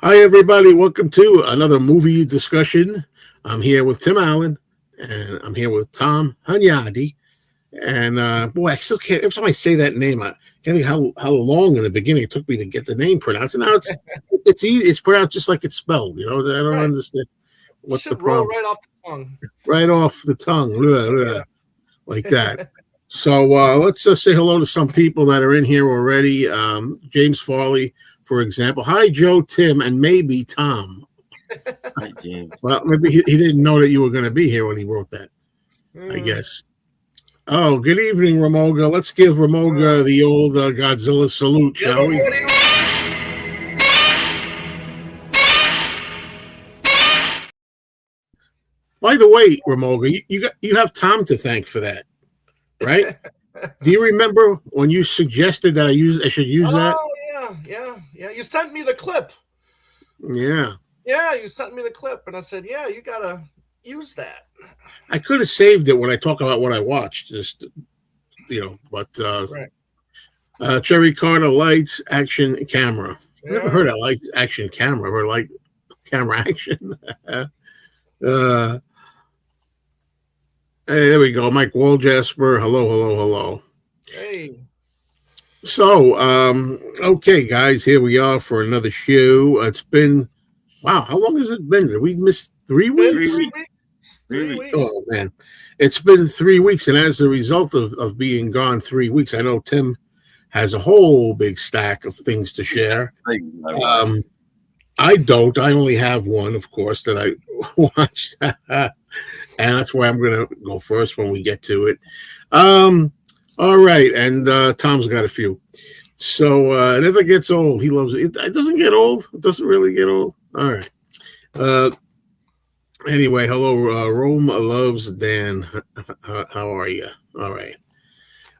Hi, everybody. Welcome to another movie discussion. I'm here with Tim Allen, and I'm here with Tom Hunyadi. And boy, I still can't. Every time I say that name, I can't think how long in the beginning it took me to get the name pronounced. And now it's easy. It's pronounced just like it's spelled. I don't Right. understand what the Should roll problem. right off the tongue. Right off the tongue, Yeah. like that. So let's just say hello to some people that are in here already. James Farley, for example. Hi, Joe, Tim, and maybe Tom. Hi, James. Well, maybe he didn't know that you were going to be here when he wrote that, I guess. Oh, good evening, Ramoga. Let's give Ramoga the old Godzilla salute, shall we? By the way, Ramoga, you have Tom to thank for that, right? Do you remember when you suggested that I should use that? Oh, yeah. You sent me the clip. Yeah. Yeah, you sent me the clip, and I said, yeah, you got to use that. I could have saved it when I talk about what I watched, but Cherry Carter Lights Action Camera. Yeah. I never heard of lights action camera or like camera action. Hey, there we go. Mike Waljasper. Hello. Hey. So, okay, guys, here we are for another show. It's been, wow, how long has it been? Did we miss 3 weeks? 3 weeks. Oh, man. It's been 3 weeks, and as a result of being gone 3 weeks, I know Tim has a whole big stack of things to share. I don't. I only have one, of course, that I watched. And that's why I'm going to go first when we get to it. All right. And Tom's got a few. So it never gets old. He loves it. It doesn't get old. It doesn't really get old. All right. Anyway, hello. Rome loves Dan. How are you? All right.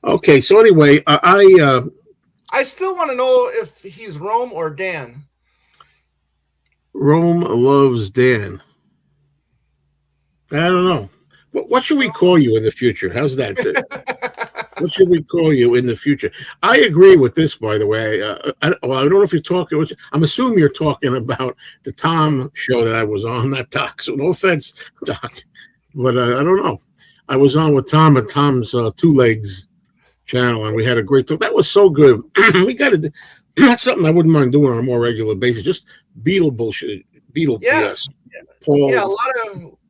Okay. So anyway, I still want to know if he's Rome or Dan. Rome loves Dan. I don't know. What should we call you in the future? How's that? What should we call you in the future? I agree with this, by the way. I don't know if you're talking. I'm assuming you're talking about the Tom show that I was on, not Doc. So no offense, Doc, but I don't know. I was on with Tom at Tom's Two Legs channel, and we had a great talk. That was so good. We got to. That's something I wouldn't mind doing on a more regular basis. Just Beatle bullshit, Beatle BS. Paul. Yeah, a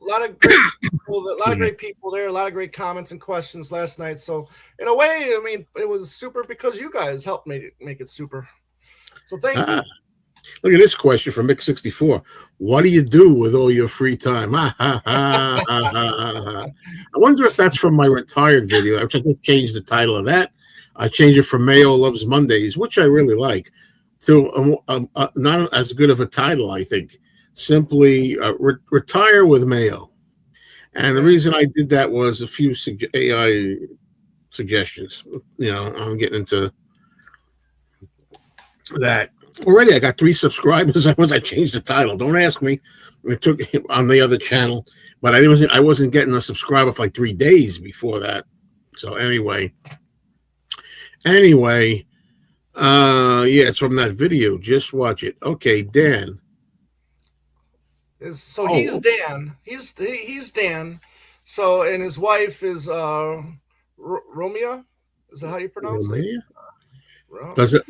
lot of great people, great people there, a lot of great comments and questions last night. So in a way, I mean, it was super because you guys helped make it super. So thank you. Look at this question from Mick64. What do you do with all your free time? I wonder if that's from my retired video. I just changed the title of that. I changed it from Mayo Loves Mondays, which I really like, to not as good of a title, I think. Simply retire with Mayo. And the reason I did that was a few AI suggestions. I'm getting into that. Already I got 3 subscribers. I changed the title. Don't ask me. It took on the other channel, but I wasn't getting a subscriber for like 3 days before that. So anyway, it's from that video. Just watch it. Okay, Dan. He's Dan. He's Dan. So and his wife is Romeo. Is that how you pronounce it? Does it?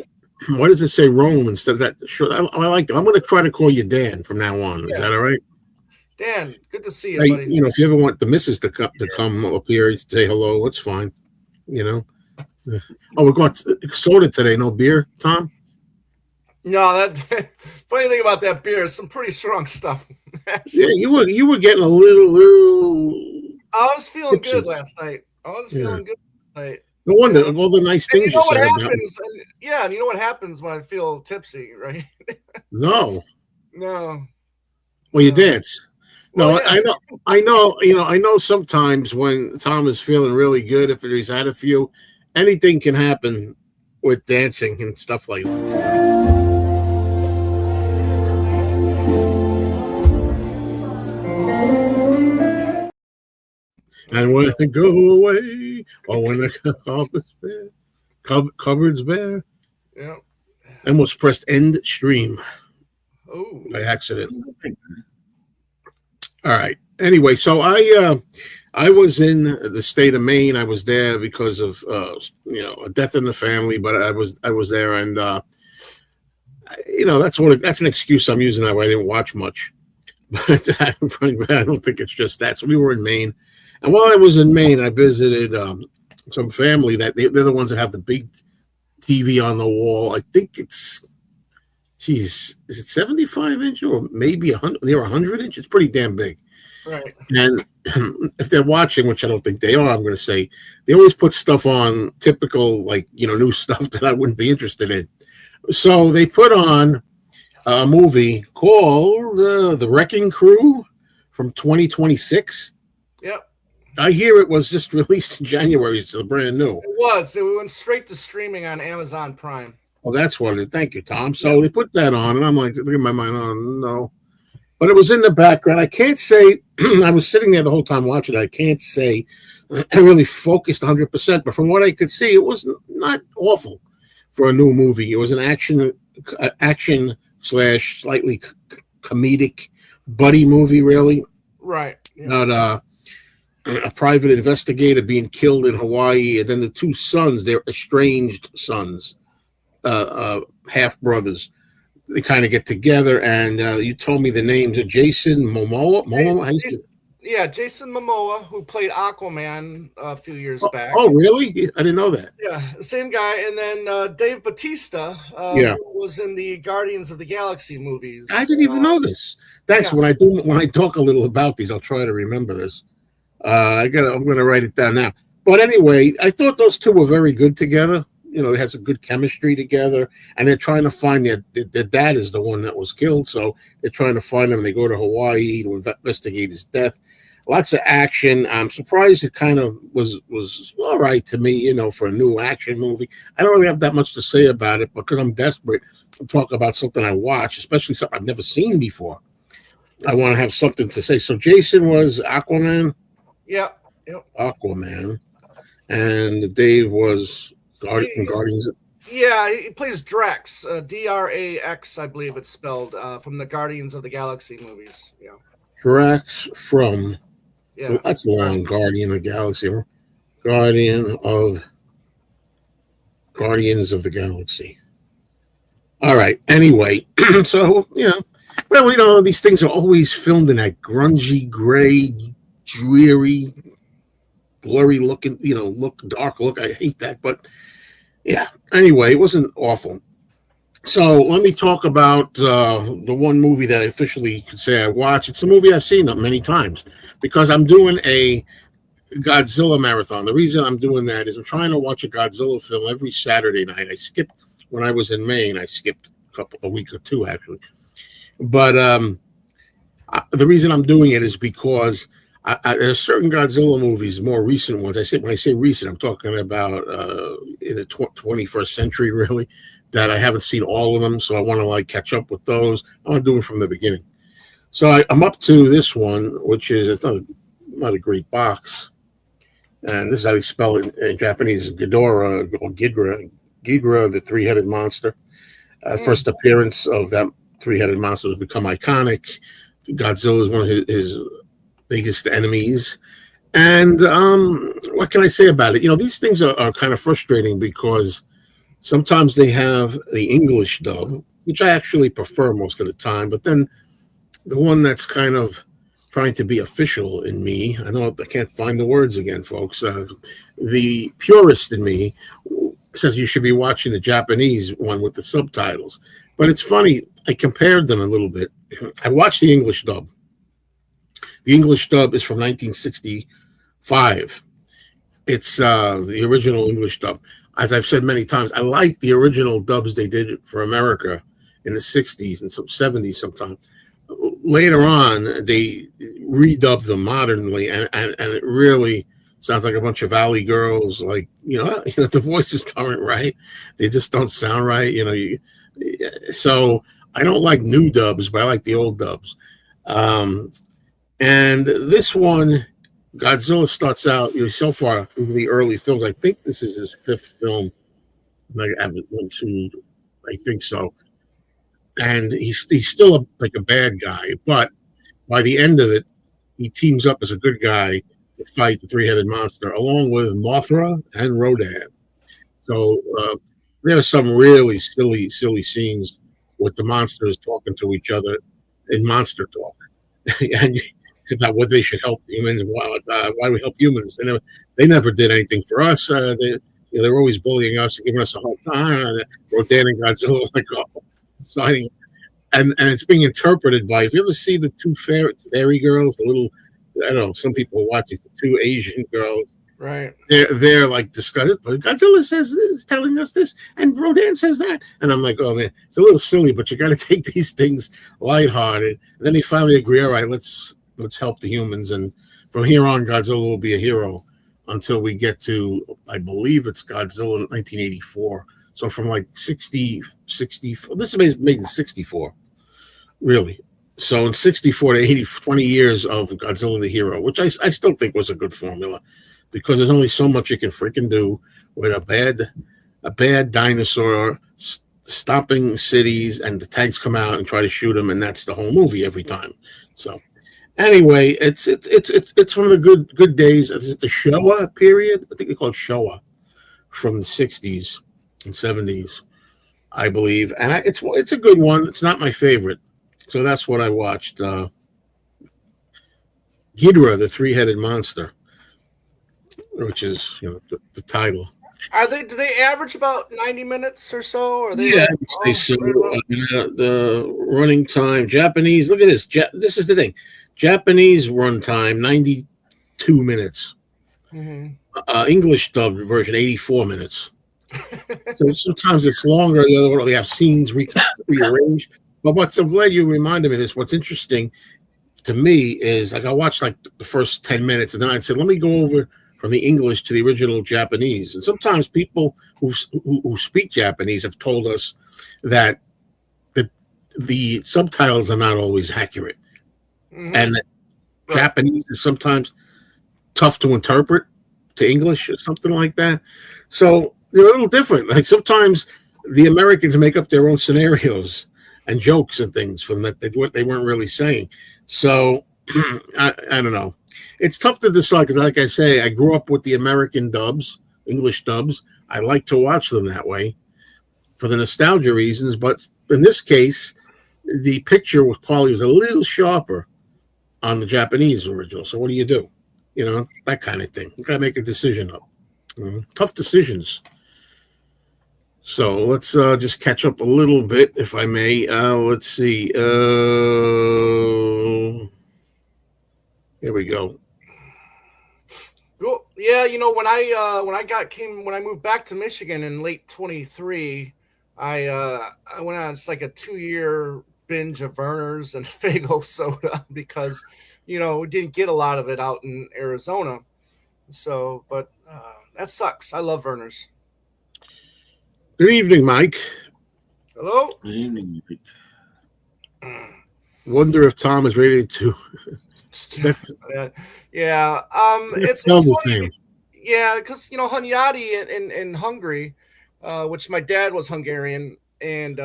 Why does it say Rome instead of that? Sure, I like that. I'm going to try to call you Dan from now on. Is that all right? Dan, good to see you, buddy. If you ever want the missus to come up here and say hello, it's fine. Oh, we're going soda today. No beer, Tom. No, that funny thing about that beer is some pretty strong stuff. Yeah, you were getting a little. I was feeling good last night. No wonder all the nice things you said. And you know what happens when I feel tipsy, right? No. Well, you dance. No, yeah. I know. Sometimes when Tom is feeling really good, if he's had a few, anything can happen with dancing and stuff like that. And when I go away, or when the cupboard's bare, yeah, I almost pressed end stream. Oh, by accident. All right. Anyway, so I was in the state of Maine. I was there because of a death in the family, but I was there, and that's an excuse I'm using that way. I didn't watch much, but I don't think it's just that. So we were in Maine, and while I was in Maine, I visited some family that they're the ones that have the big TV on the wall. I think is it 75 inch or maybe 100 near 100 inch? It's pretty damn big. right. And if they're watching, which I don't think they are, I'm going to say they always put stuff on typical, new stuff that I wouldn't be interested in. So they put on a movie called The Wrecking Crew from 2026. Yep. I hear it was just released in January. It's brand new. It was. It went straight to streaming on Amazon Prime. Well, that's what it is. Thank you, Tom. So they put that on, and I'm like, look at my mind. Oh, no. But it was in the background. I can't say I was sitting there the whole time watching it. I can't say I really focused 100%. But from what I could see, it was not awful for a new movie. It was an action / slightly comedic buddy movie, really. Right. Yeah. About a private investigator being killed in Hawaii, and then the two sons, their estranged sons, half brothers, they kind of get together, and you told me the names of Jason Momoa. Jason Momoa, who played Aquaman a few years back. Oh, really? I didn't know that. Yeah, same guy. And then Dave Bautista, who was in the Guardians of the Galaxy movies. I didn't even know this. Thanks. When I talk a little about these, I'll try to remember this. I'm going to write it down now. But anyway, I thought those two were very good together. They had some good chemistry together, and they're trying to find their dad is the one that was killed. So they're trying to find him. They go to Hawaii to investigate his death. Lots of action. I'm surprised it kind of was all right to me, for a new action movie. I don't really have that much to say about it because I'm desperate to talk about something I watch, especially something I've never seen before. I want to have something to say. So Jason was Aquaman. Yeah. Yep. Aquaman. And Dave was Guardians. Yeah, he plays Drax, Drax, I believe it's spelled, from the Guardians of the Galaxy movies. Yeah. Drax from. Yeah. So that's a long Guardian of the Galaxy. Guardians of the Galaxy. All right. Anyway, so these things are always filmed in that grungy, gray, dreary, blurry looking, dark look. I hate that, but yeah. Anyway, it wasn't awful. So let me talk about the one movie that I officially could say I watched. It's a movie I've seen many times because I'm doing a Godzilla marathon. The reason I'm doing that is I'm trying to watch a Godzilla film every Saturday night. I skipped when I was in Maine. I skipped a week or two actually, but the reason I'm doing it is because there's certain Godzilla movies, more recent ones. When I say recent, I'm talking about in the 21st century, really, that I haven't seen all of them. So I want to catch up with those. I want to do them from the beginning. So I'm up to this one, which is it's not a great box, and this is how they spell it in Japanese: Ghidorah or Ghidorah, the three-headed monster. First appearance of that three-headed monster has become iconic. Godzilla is one of his biggest enemies. And what can I say about it? These things are kind of frustrating because sometimes they have the English dub, which I actually prefer most of the time, but then the one that's kind of trying to be official in me, I can't find the words again, folks. The purist in me says you should be watching the Japanese one with the subtitles. But it's funny, I compared them a little bit. I watched the English dub. The English dub is from 1965. It's the original English dub. As I've said many times, I like the original dubs they did for America in the 60s and some 70s sometimes. Later on, they redubbed them modernly, and it really sounds like a bunch of Valley girls. The voices aren't right. They just don't sound right. So I don't like new dubs, but I like the old dubs. And this one, Godzilla starts out, so far through the early films. I think this is his fifth film. I think so. and he's still like a bad guy, but by the end of it, he teams up as a good guy to fight the three-headed monster, along with Mothra and Rodan. So there are some really silly scenes with the monsters talking to each other in monster talk, and about what they should help humans, why we help humans. They never did anything for us. They were always bullying us and giving us a hard time. Rodan and Godzilla like signing, and it's being interpreted by. If you ever see the two fairy girls, the little, I don't know, some people watch these two Asian girls. Right. They're like discussing, but Godzilla says this, telling us this, and Rodan says that, and I'm like, oh man, it's a little silly, but you got to take these things lighthearted. And then they finally agree, all right, let's help the humans, and from here on, Godzilla will be a hero until we get to, I believe it's Godzilla 1984. So from like 60, this is made in 64, really. So in 64 to 80, 20 years of Godzilla the hero, which I still think was a good formula, because there's only so much you can freaking do with a bad dinosaur stopping cities, and the tanks come out and try to shoot him, and that's the whole movie every time. So anyway, it's from the good days. Is it the Showa period? I think they call it Showa, from the 60s and 70s, I believe, and it's a good one. It's not my favorite, so that's what I watched. Ghidorah, the three-headed monster, which is the title. Do they average about 90 minutes or so? Or they the running time, Japanese. Look at this. This is the thing. Japanese run time 92 minutes. Mm-hmm. English dubbed version 84 minutes. So sometimes it's longer. The other one, they have scenes rearranged. But I'm glad you reminded me of this. What's interesting to me is like I watched like the first 10 minutes, and then I said, let me go over from the English to the original Japanese. And sometimes people who speak Japanese have told us that the subtitles are not always accurate. Mm-hmm. And that Japanese is sometimes tough to interpret to English or something like that. So they're a little different. Like sometimes the Americans make up their own scenarios and jokes and things from that what they weren't really saying. So I don't know. It's tough to decide because, like I say, I grew up with the American dubs, English dubs. I like to watch them that way for the nostalgia reasons. But in this case, the picture quality was a little sharper on the Japanese original. So what do? That kind of thing. You got to make a decision up. Tough decisions. So let's just catch up a little bit, if I may. Let's see. Here we go. Cool. Yeah, when I moved back to Michigan in late 23, I went on like a 2-year binge of Verner's and Faygo soda because we didn't get a lot of it out in Arizona. So, but that sucks. I love Verner's. Good evening, Mike. Hello. Good evening, Mike. Wonder if Tom is ready to. Yeah. It's funny. Yeah, because Hunyadi in Hungary, which my dad was Hungarian, and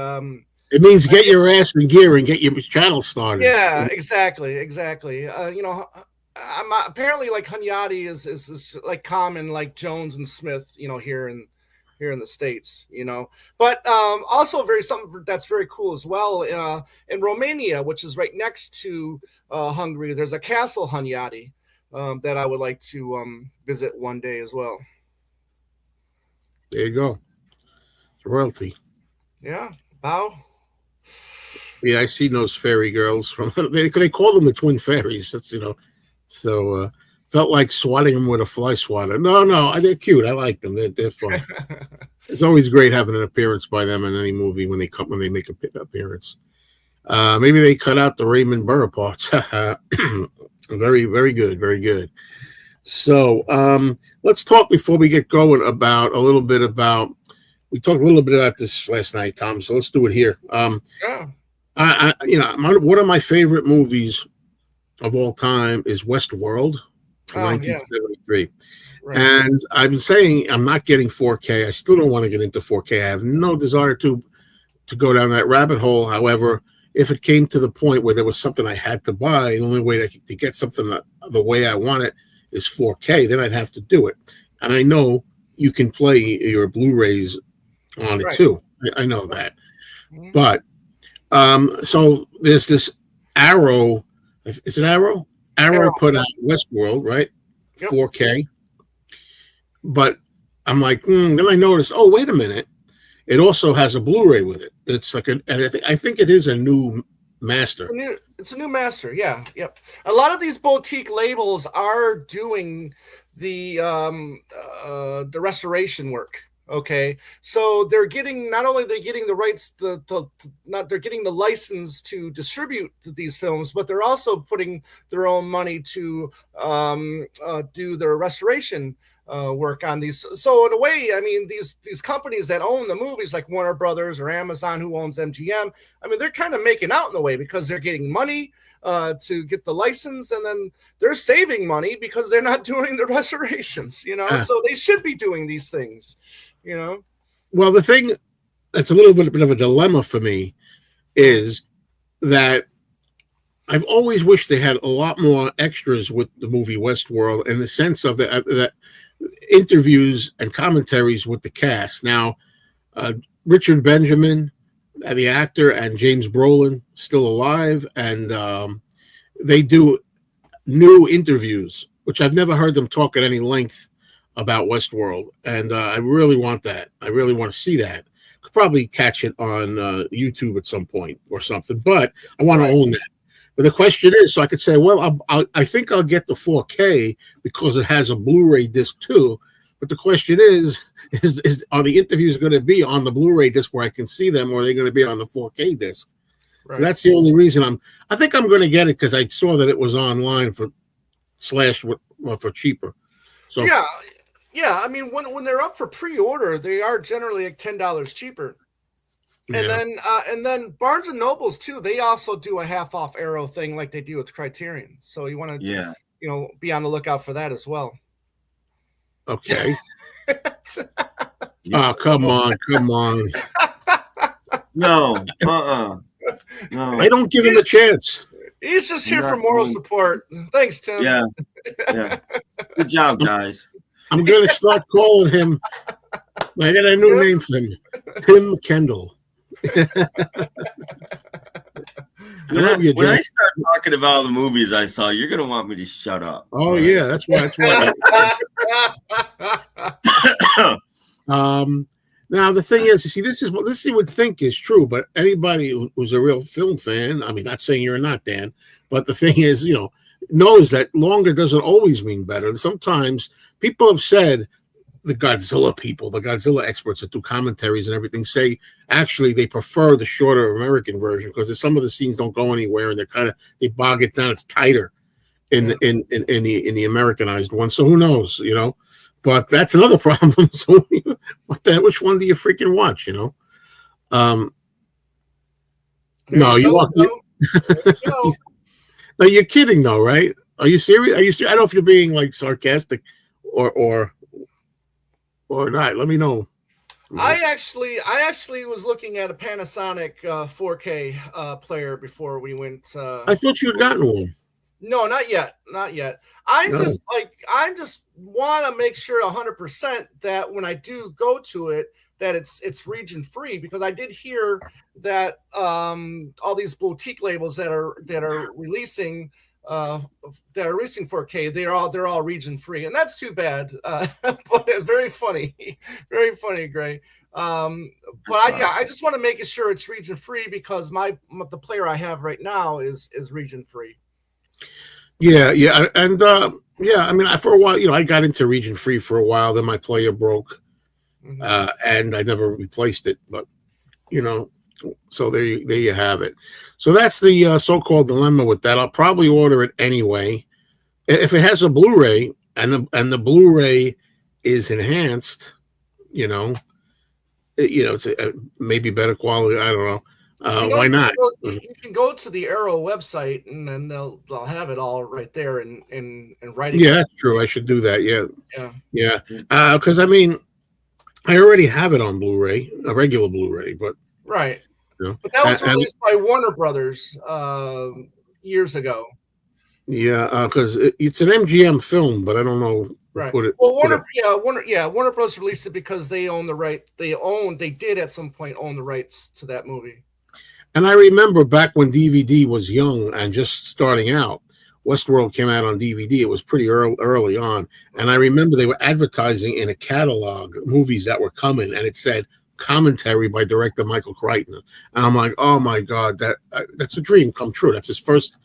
it means get your ass in gear and get your channel started. Yeah, exactly. I'm apparently like Hunyadi is like common like Jones and Smith, here in the States, but also something that's very cool as well. In Romania, which is right next to Hungary, there's a castle Hunyadi that I would like to visit one day as well. There you go. Royalty. Yeah. Bow. Yeah, I see those fairy girls from. They call them the twin fairies. That's so felt like swatting them with a fly swatter. No, they're cute. I like them. They're fun. It's always great having an appearance by them in any movie when they make an appearance. Maybe they cut out the Raymond Burr parts. Very, very good. Very good. So let's talk before we get going about we talked a little bit about this last night, Tom. So let's do it here. Yeah. One of my favorite movies of all time is Westworld from 1973. Yeah. Right. And I've been saying I'm not getting 4K. I still don't want to get into 4K. I have no desire to. to go down that rabbit hole. However, if it came to the point where there was something I had to buy, the only way to get something the way I want it is 4K, then I'd have to do it. And I know you can play your Blu-rays on it too. I know that. But so there's this Arrow. Is it Arrow? Arrow put out Westworld, right? 4K. But I'm like, then I noticed, oh, wait a minute. It also has a Blu-ray with it. It's like and I think it is a new master. It's a new master, yeah. Yep. A lot of these boutique labels are doing the restoration work. Okay, so they're getting not only they're getting the rights, they're getting the license to distribute these films, but they're also putting their own money to do their restoration work on these. So in a way, I mean, these companies that own the movies, like Warner Brothers or Amazon, who owns MGM, I mean, they're kind of making out in a way because they're getting money to get the license, and then they're saving money because they're not doing the restorations. So they should be doing these things. Well, the thing that's a little bit of a dilemma for me is that I've always wished they had a lot more extras with the movie Westworld, in the sense of that interviews and commentaries with the cast. Now, Richard Benjamin, the actor, and James Brolin still alive, and they do new interviews, which I've never heard them talk at any length about Westworld, and I really want that. I really want to see that. Could probably catch it on YouTube at some point or something, but I want to own that. But the question is, so I could say, well, I think I'll get the 4K because it has a Blu-ray disc too. But the question is are the interviews going to be on the Blu-ray disc where I can see them, or are they going to be on the 4K disc? Right. So that's the only reason I think I'm going to get it, because I saw that it was online for cheaper. So yeah. I mean, when they're up for pre-order, they are generally like $10 cheaper. And then Barnes and Nobles too. They also do a half off Arrow thing like they do with Criterion. So you want to be on the lookout for that as well. Okay. Oh, come on. No. No. I don't give him a chance. He's just here for moral support. Thanks, Tim. Yeah. Good job, guys. I'm going to start calling him. I got a new name for him. Tim Kendall. When I start talking about the movies I saw, you're going to want me to shut up. Oh, right? Yeah. That's why. Now, the thing is, you see, this is what you would think is true, but anybody who's a real film fan, I mean, not saying you're not, Dan, but the thing is, knows that longer doesn't always mean better. Sometimes people have said, the Godzilla experts that do commentaries and everything, say actually they prefer the shorter American version because some of the scenes don't go anywhere and they bog it down. It's tighter in the Americanized one. So who knows, But that's another problem. So which one do you freaking watch, No, you walk. No, you're kidding though, right? Are you serious? I don't know if you're being like sarcastic or not. Let me know. I actually was looking at a Panasonic 4K player before we went. I thought you had gotten one. No, not yet. I just want to make sure 100% that when I do go to it, that it's region free, because I did hear that all these boutique labels that are releasing 4K, they're all region free, and that's too bad. But it's very funny, Gray. I just want to make sure it's region free because the player I have right now is region free. Yeah, and I mean, for a while, I got into region free for a while. Then my player broke, and I never replaced it. But so there you have it. So that's the so-called dilemma with that. I'll probably order it anyway. If it has a Blu-ray and the Blu-ray is enhanced, to maybe better quality. I don't know. Why not? You can go to the Arrow website and then they'll have it all right there in writing. Yeah, that's true. I should do that. Yeah. Because I mean, I already have it on Blu-ray, a regular Blu-ray, but right. You know? But that was released by Warner Brothers years ago. Yeah, because it's an MGM film, but I don't know. Right. Put it, well, Warner Bros. Released it because they own the right. They did at some point own the rights to that movie. And I remember back when DVD was young and just starting out, Westworld came out on DVD. It was pretty early on. And I remember they were advertising in a catalog movies that were coming, and it said commentary by director Michael Crichton. And I'm like, oh my God, that's a dream come true. That's his first.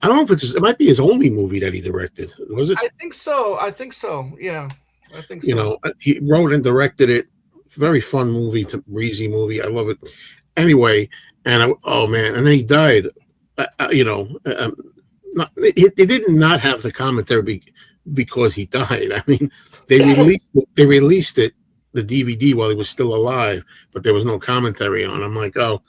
I don't know if it might be his only movie that he directed. Was it? I think so. Yeah. I think so. You know, he wrote and directed it. Very fun movie, breezy movie. I love it. Anyway, and oh man, and then he died. They did not have the commentary because he died. I mean, they released it, the DVD, while he was still alive, but there was no commentary on. I'm like, oh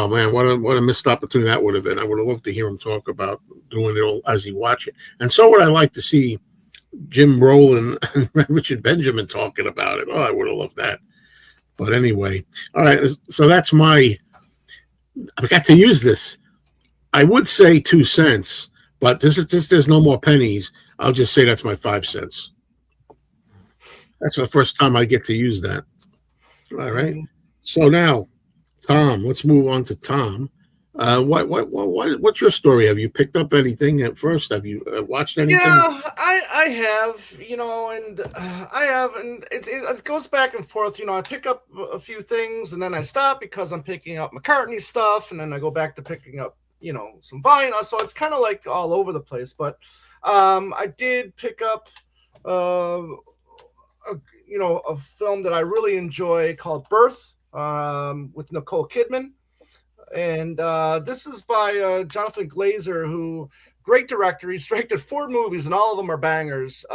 man, what a missed opportunity that would have been. I would have loved to hear him talk about doing it all as he watched it, and so would I like to see Jim Brolin and Richard Benjamin talking about it. Oh, I would have loved that. But anyway, all right. So that's I got to use this. I would say 2 cents, but there's no more pennies. I'll just say that's my 5 cents. That's the first time I get to use that. All right. So now, Tom, let's move on to Tom. What's your story? Have you picked up anything at first? Have you watched anything? Yeah, I have, and I have, and it goes back and forth. I pick up a few things and then I stop because I'm picking up McCartney stuff, and then I go back to picking up, some vinyl. So it's kind of like all over the place. But I did pick up, a film that I really enjoy called Birth, with Nicole Kidman. And this is by Jonathan Glazer, who great director. He's directed 4 movies, and all of them are bangers.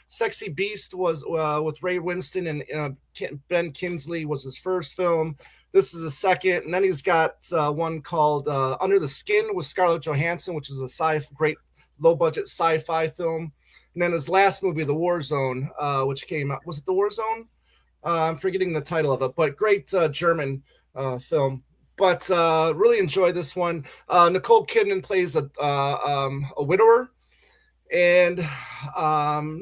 Sexy Beast was with Ray Winston, and Ben Kingsley was his first film. This is the second, and then he's got one called Under the Skin with Scarlett Johansson, which is a great low-budget sci-fi film. And then his last movie, The War Zone, which came out. Was it The War Zone? I'm forgetting the title of it, but great German film. But really enjoy this one. Nicole Kidman plays a widower, and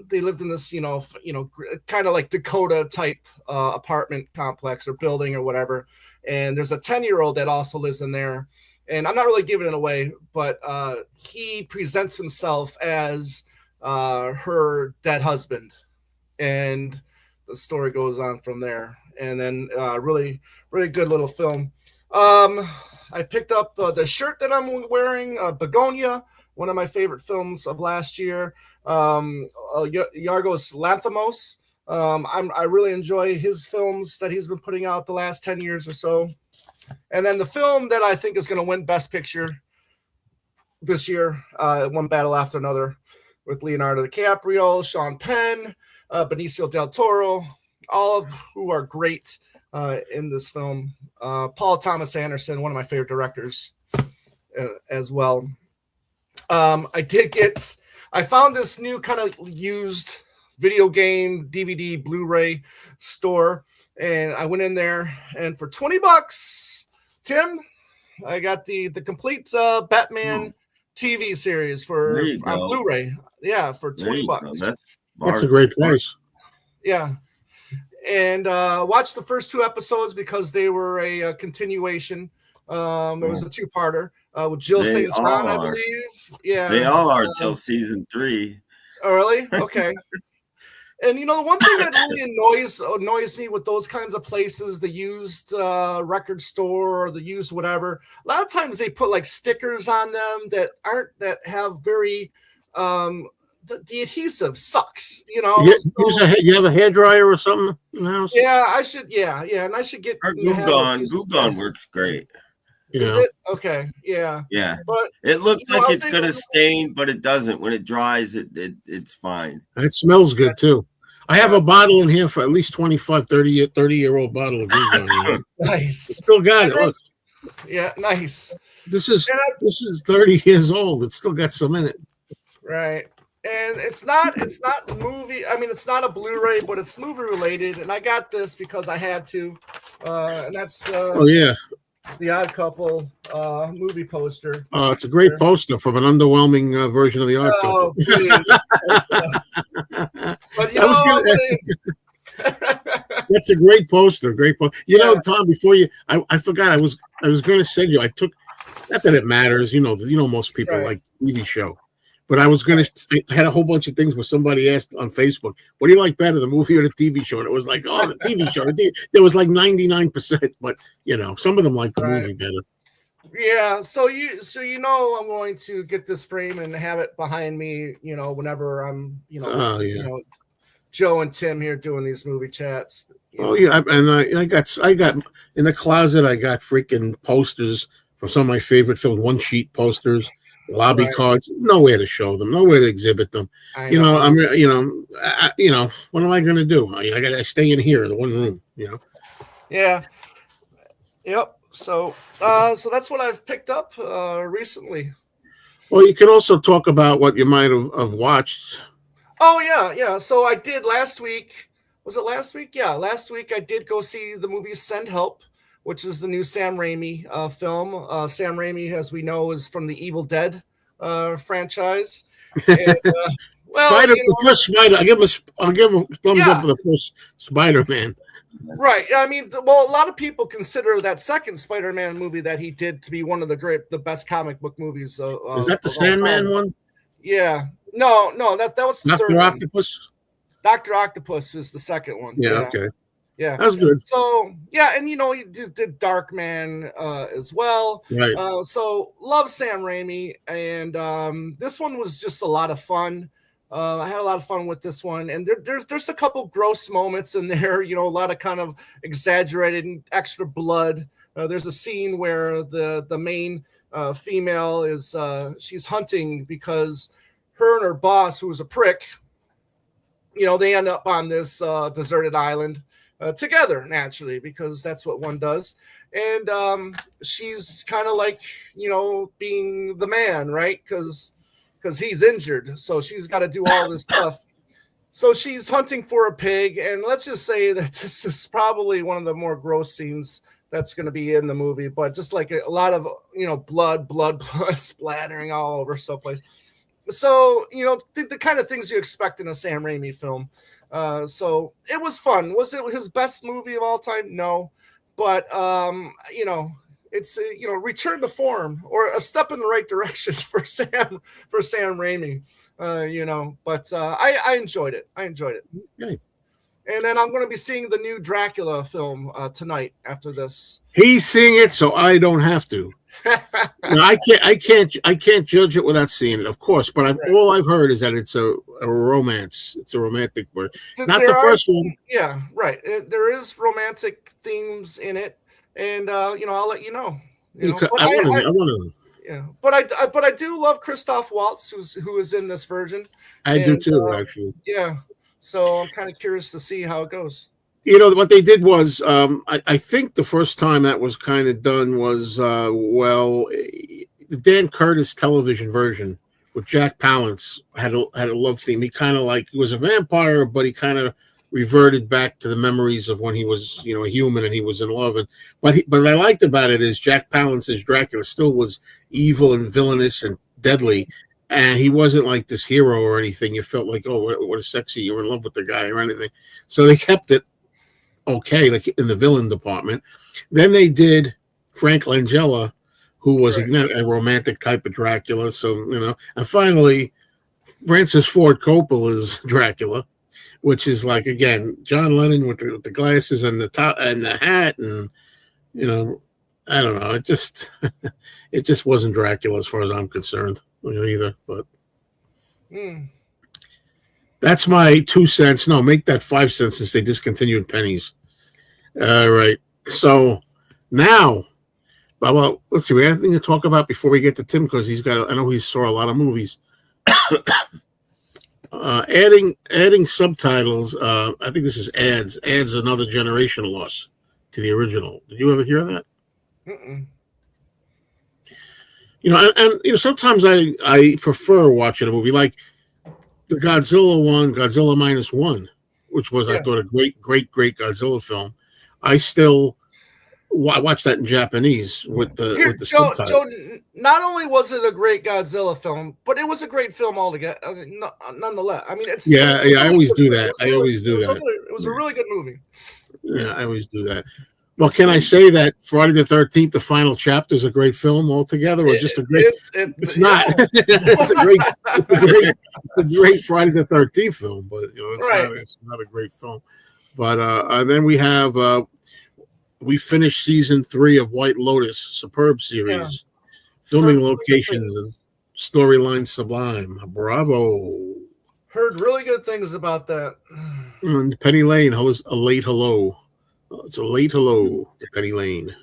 they lived in this, kind of like Dakota type apartment complex or building or whatever. And there's a 10-year-old that also lives in there. And I'm not really giving it away, but he presents himself as her dead husband, and the story goes on from there. And then really, really good little film. I picked up the shirt that I'm wearing, Begonia, one of my favorite films of last year. Yorgos Lanthimos. I really enjoy his films that he's been putting out the last 10 years or so. And then the film that I think is going to win Best Picture this year, One Battle After Another, with Leonardo DiCaprio, Sean Penn, Benicio del Toro, all of who are great in this film. Paul Thomas Anderson, one of my favorite directors as well. I found this new kind of used video game, DVD, Blu-ray store, and I went in there, and for $20, Tim, I got the complete Batman TV series on Blu-ray. Yeah, for $20. That's a great price. Yeah. And watched the first 2 episodes because they were a continuation. It was a 2-parter with Jill St. John, I believe. Yeah, they all are till season 3. Oh, really? Okay. And the one thing that really annoys me with those kinds of places, the used record store or the used whatever, a lot of times they put like stickers on them that have very the adhesive sucks, You have a hairdryer or something in the house? Yeah, I should. Yeah, and I should get. Or Goo Gone. Goo Gone works great. Is it? Okay. Yeah. Yeah. But it looks like it's gonna stain, but it doesn't. When it dries, it's fine. And it smells good too. I have a bottle in here for at least 25, 30-year-old bottle of Goo Gone. Nice. Still got it. Look. Yeah, nice. This is 30 years old. It's still got some in it. Right. And it's not movie. I mean, it's not a Blu-ray, but it's movie related. And I got this because I had to. And that's oh yeah, the Odd Couple movie poster. it's a great poster from an underwhelming version of the Odd Couple. But you know, that's a great poster. Great poster. You know, Tom. Before you, I forgot. I was going to send you. I took. Not that it matters. You know. Most people like the TV show. But I was going to, I had a whole bunch of things where somebody asked on Facebook, what do you like better, the movie or the TV show? And it was like, oh, the TV show. There was like 99%, but, you know, some of them like the movie better. Yeah, so you know I'm going to get this frame and have it behind me, you know, whenever I'm, you know, Joe and Tim here doing these movie chats. Oh, yeah, and I got in the closet, I got freaking posters from some of my favorite films, one-sheet posters. Lobby cards, nowhere to show them, nowhere to exhibit them. You know, what am I going to do? I got to stay in here, the one room. You know. Yeah. Yep. So that's what I've picked up recently. Well, you can also talk about what you might have watched. Oh yeah. So I did last week. Was it last week? Yeah, last week I did go see the movie Send Help, which is the new Sam Raimi film. Sam Raimi, as we know, is from the Evil Dead franchise. And, the first Spider. I'll give him a thumbs up for the first Spider-Man. Right. I mean, a lot of people consider that second Spider-Man movie that he did to be one of the best comic book movies. Is that the Sandman one? Yeah. No, that was the third Octopus. Dr. Octopus is the second one. Yeah. Okay. Yeah, that was good. So yeah, and you know he did Darkman as well. Right. So love Sam Raimi, and this one was just a lot of fun. I had a lot of fun with this one, and there's a couple gross moments in there. You know, a lot of kind of exaggerated and extra blood. There's a scene where the main female is she's hunting because her and her boss, who is a prick, you know, they end up on this deserted island. Together, naturally, because that's what one does. And she's kind of like, you know, being the man, right? Because he's injured. So she's got to do all this stuff. So she's hunting for a pig. And let's just say that this is probably one of the more gross scenes that's going to be in the movie. But just like a lot of, you know, blood splattering all over someplace. So, you know, the kind of things you expect in a Sam Raimi film. So it was fun. Was it his best movie of all time? No, but you know, it's you know, return to form or a step in the right direction for Sam Raimi. You know, but I enjoyed it. Okay. And then I'm going to be seeing the new Dracula film tonight after this. He's seeing it, so I don't have to. No, I can't judge it without seeing it, of course. But all I've heard is that it's a romance. It's a romantic word. Not the first one. Yeah, right. There is romantic themes in it, and you know, I'll let you know. I want to. Yeah, but I do love Christoph Waltz, who is in this version. I do too, actually. Yeah, so I'm kind of curious to see how it goes. You know, what they did was, I think the first time that was kind of done was, the Dan Curtis television version with Jack Palance had a love theme. He kind of he was a vampire, but he kind of reverted back to the memories of when he was, you know, a human and he was in love. But what I liked about it is Jack Palance's Dracula still was evil and villainous and deadly. And he wasn't like this hero or anything. You felt like, oh, what a sexy, you were in love with the guy or anything. So they kept it okay, like in the villain department. Then they did Frank Langella, who was a romantic type of Dracula. So, you know, and finally, Francis Ford Coppola's Dracula, which is like, again, John Lennon with the glasses and the top and the hat. And, you know, I don't know. It just wasn't Dracula as far as I'm concerned, you know, either. But that's my 2 cents. No, make that 5 cents since they discontinued pennies. All right. So now, well, let's see. We have anything to talk about before we get to Tim, because I know he saw a lot of movies. Adding subtitles. I think this is adds another generation loss to the original. Did you ever hear that? Mm-mm. You know, and you know, sometimes I prefer watching a movie like the Godzilla one, Godzilla -1, which was I thought a great Godzilla film. I still watched that in Japanese with the subtitles. Joe, not only was it a great Godzilla film, but it was a great film altogether. Nonetheless, I mean, it's I always do that. It was a really good movie. Yeah, I always do that. Well, can I say that Friday the 13th, the final chapter, is a great film altogether, or just a great? It's not. It's a great Friday the 13th film, but it's not a great film. But then we have we finished season 3 of White Lotus, superb series, filming locations and storyline sublime. Bravo! Heard really good things about that. And Penny Lane, a late hello. It's a late hello to Penny Lane.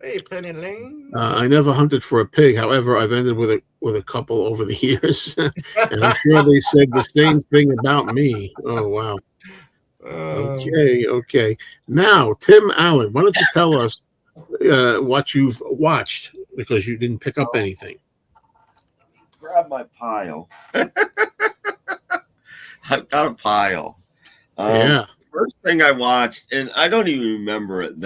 Hey, Penny Lane. I never hunted for a pig. However, I've ended with a couple over the years, and I'm sure they said the same thing about me. Oh wow. Okay. Now, Tim Allen, why don't you tell us what you've watched, because you didn't pick up anything. Grab my pile. I've got a pile. First thing I watched, and I don't even remember it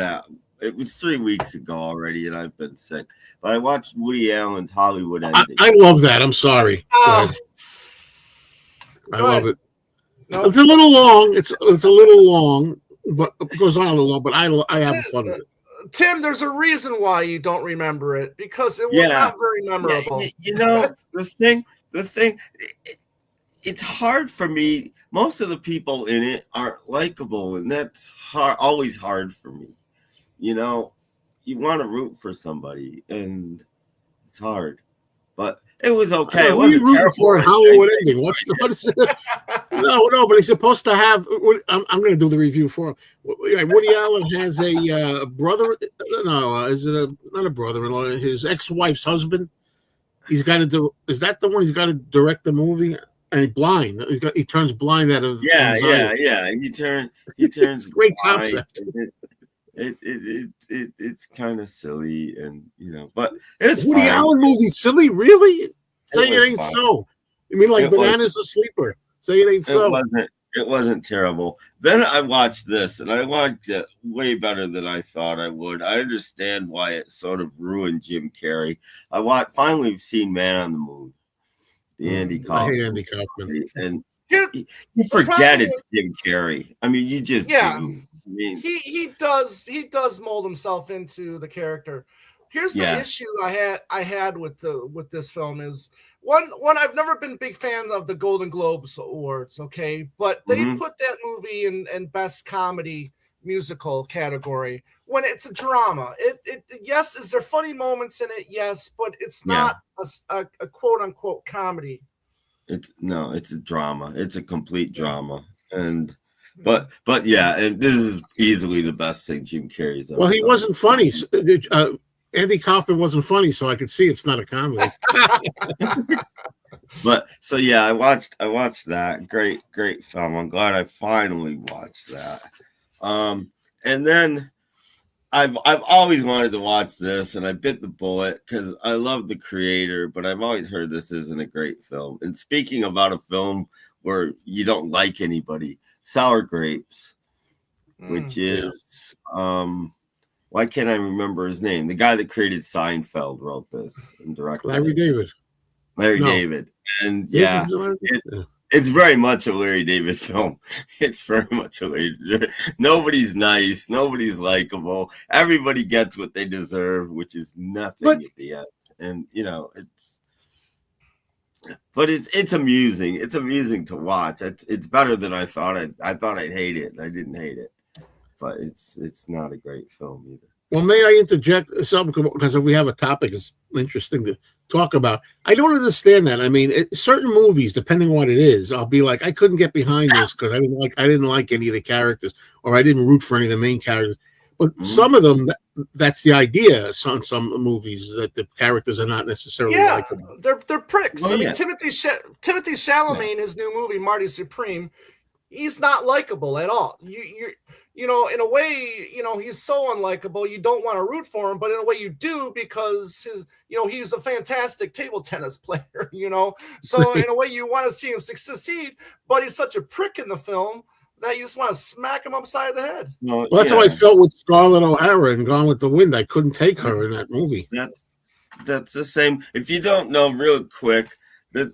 was 3 weeks ago already, and I've been sick. But I watched Woody Allen's Hollywood Ending. I love that. I'm sorry. I love it. No. It's a little long. It's a little long, but it goes on a little long. But I have fun with it. Tim, there's a reason why you don't remember it, because it was not very memorable. The thing. It's hard for me. Most of the people in it aren't likable, and that's always hard for me. You want to root for somebody, and it's hard. But it was okay. It wasn't terrible. For Hollywood Ending. What is it? No, but he's supposed to have. I'm going to do the review for him. Woody Allen has a brother. No, is it not a brother-in-law? His ex-wife's husband. He's got to do. Is that the one he's got to direct the movie? And he's blind. He turns blind out of anxiety. Yeah. He turns great concept. It's kind of silly, and but it's Woody Allen movie silly, really? Say it ain't so. You mean like Bananas a Sleeper? Say it ain't so. It wasn't terrible. Then I watched this, and I liked it way better than I thought I would. I understand why it sort of ruined Jim Carrey. Finally seen Man on the Moon. The Andy Kaufman. I hate Andy Kaufman. And you forget it's Jim Carrey. I mean, you just do. I mean, he does mold himself into the character. Here's the issue I had with this film is one I've never been big fan of the Golden Globes awards, okay, but they put that movie in best comedy musical category when it's a drama. It yes, is there funny moments in it? Yes, but it's not a quote unquote comedy. It's a drama. It's a complete drama. And but and this is easily the best thing Jim Carrey's ever done. He wasn't funny. Andy Kaufman wasn't funny, so I could see it's not a comedy. But so I watched that. Great film. I'm glad I finally watched that. And then I've always wanted to watch this, and I bit the bullet because I love the creator, but I've always heard this isn't a great film. And speaking about a film where you don't like anybody, Sour Grapes, which is why can't I remember his name? The guy that created Seinfeld wrote this and directed Larry David. David. And it's very much a Larry David film. It's very much a Larry. Nobody's nice. Nobody's likable. Everybody gets what they deserve, which is nothing at the end. And it's amusing. It's amusing to watch. It's better than I thought. I thought I'd hate it, and I didn't hate it. But it's not a great film either. Well, may I interject something, because if we have a topic it's interesting to talk about. I don't understand that. I mean, certain movies, depending on what it is, I'll be like, I couldn't get behind this because I didn't like any of the characters, or I didn't root for any of the main characters. But some of them, that's the idea. Some movies that the characters are not necessarily likable. They're pricks. Mean, Timothy Chalamet, his new movie Marty Supreme, he's not likable at all. you know, in a way, you know, he's so unlikable. You don't want to root for him, but in a way you do because his, you know, he's a fantastic table tennis player, you know. So in a way you want to see him succeed, but he's such a prick in the film that you just want to smack him upside the head. Well, that's how I felt with Scarlett O'Hara and Gone with the Wind. I couldn't take her in that movie. That's the same. If you don't know, real quick, that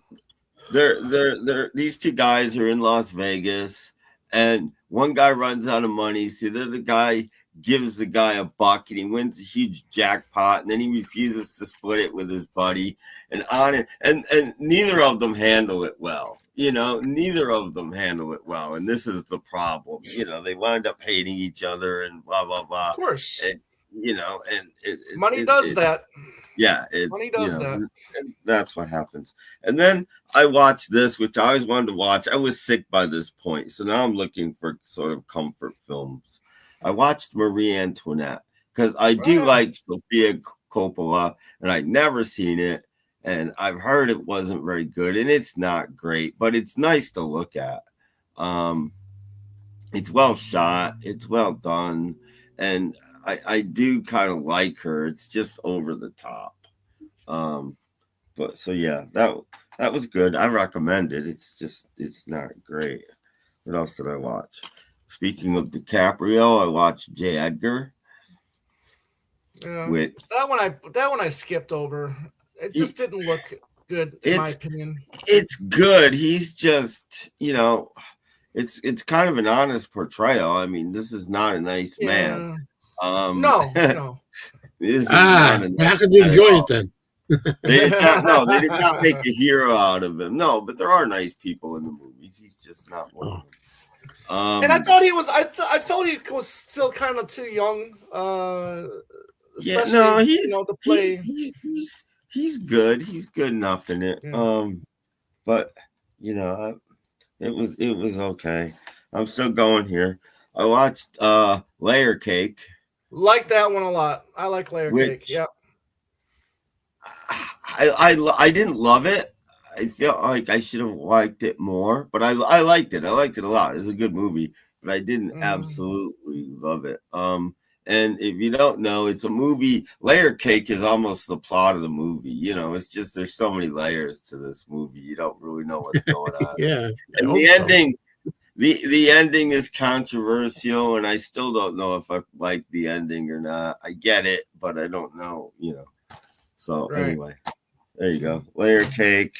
these two guys are in Las Vegas, and one guy runs out of money, so the other guy gives the guy $1 and he wins a huge jackpot, and then he refuses to split it with his buddy, and on it, and neither of them handle it well. You know, neither of them handle it well, and this is the problem. You know, they wind up hating each other and blah blah blah. Of course, and, you know, and money does that. Yeah, money does that. And that's what happens. And then I watched this, which I always wanted to watch. I was sick by this point, so now I'm looking for sort of comfort films. I watched Marie Antoinette because I do like Sofia Coppola, and I'd never seen it, and I've heard it wasn't very good, and it's not great, but it's nice to look at. It's well shot, it's well done, and I do kind of like her. It's just over the top. But so yeah, that was good. I recommend it. It's not great. What else did I watch? Speaking of DiCaprio, I watched J. Edgar. Yeah, that one I skipped over. It just didn't look good in my opinion. It's good. He's just, you know, it's kind of an honest portrayal. I mean, this is not a nice man. No. How could you enjoy it then? They did not make a hero out of him. No, but there are nice people in the movies. He's just not one of them. And I thought he was. I felt he was still kind of too young. To play. He's good. He's good enough in it. Yeah. But you know, it was okay. I'm still going here. I watched Layer Cake. Like that one a lot. I like Layer Cake. Yeah. I didn't love it. I felt like I should have liked it more, but I liked it. I liked it a lot. It's a good movie, but I didn't absolutely love it. And if you don't know, it's a movie. Layer Cake is almost the plot of the movie. You know, it's just there's so many layers to this movie. You don't really know what's going on. Yeah. And the ending. The ending is controversial, and I still don't know if I like the ending or not. I get it, but I don't know, you know. So anyway, there you go. Layer Cake,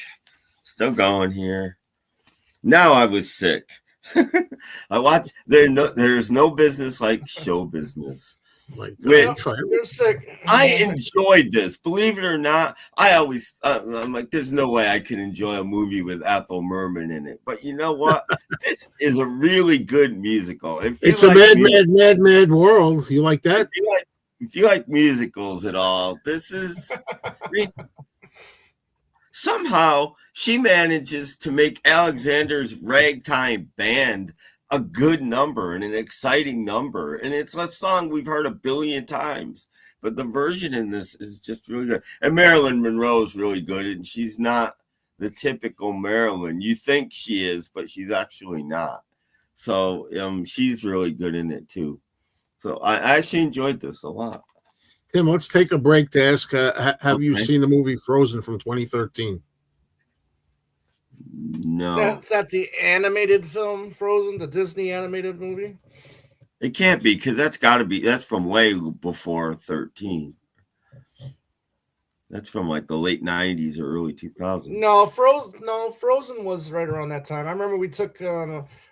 still going here. Now I was sick. I watched. There's no business like show business. Which I enjoyed this. Believe it or not, I always I'm like, there's no way I can enjoy a movie with Ethel Merman in it. But you know what? This is a really good musical. It's a mad world. You like that? If you like musicals at all, this is somehow she manages to make Alexander's Ragtime Band a good number and an exciting number, and it's a song we've heard 1 billion times, but the version in this is just really good. And Marilyn Monroe is really good, and she's not the typical Marilyn. You think she is, but she's actually not. So she's really good in it too. So I actually enjoyed this a lot. Tim, let's take a break to ask, have you seen the movie Frozen from 2013? No. That's the animated film Frozen, the Disney animated movie? It can't be, because that's from way before 13. That's from like the late 90s or early 2000s. No, Frozen was right around that time. I remember we took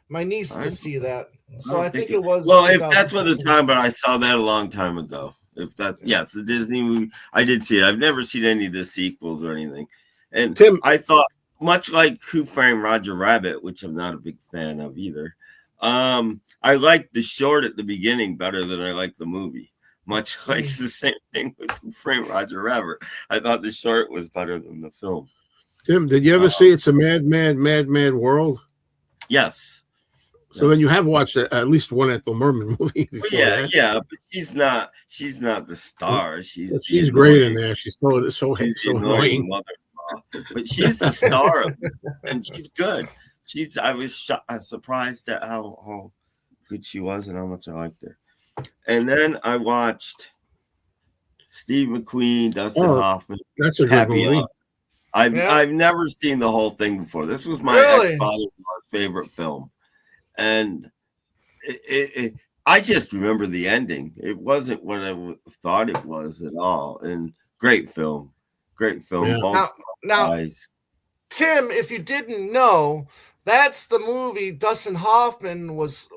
my niece to see that. So I think it was. Well, if that's what the time, but I saw that a long time ago. If that's, it's a Disney movie. I did see it. I've never seen any of the sequels or anything. And Tim, I thought, much like Who Framed Roger Rabbit, which I'm not a big fan of either, I liked the short at the beginning better than I liked the movie. Much like the same thing with Who Framed Roger Rabbit. I thought the short was better than the film. Tim, did you ever see It's a Mad World? Yes. So then you have watched at least one Ethel Merman movie before. Yeah, but she's not the star. She's great in there. She's so annoying. But she's the star of it, and she's good. I was surprised at how good she was and how much I liked her. And then I watched Steve McQueen, Dustin Hoffman. That's a good movie. I've never seen the whole thing before. This was my ex-father-in-law's favorite film, and I just remember the ending. It wasn't what I thought it was at all. And great film. Yeah. Now, Tim, if you didn't know, that's the movie Dustin Hoffman was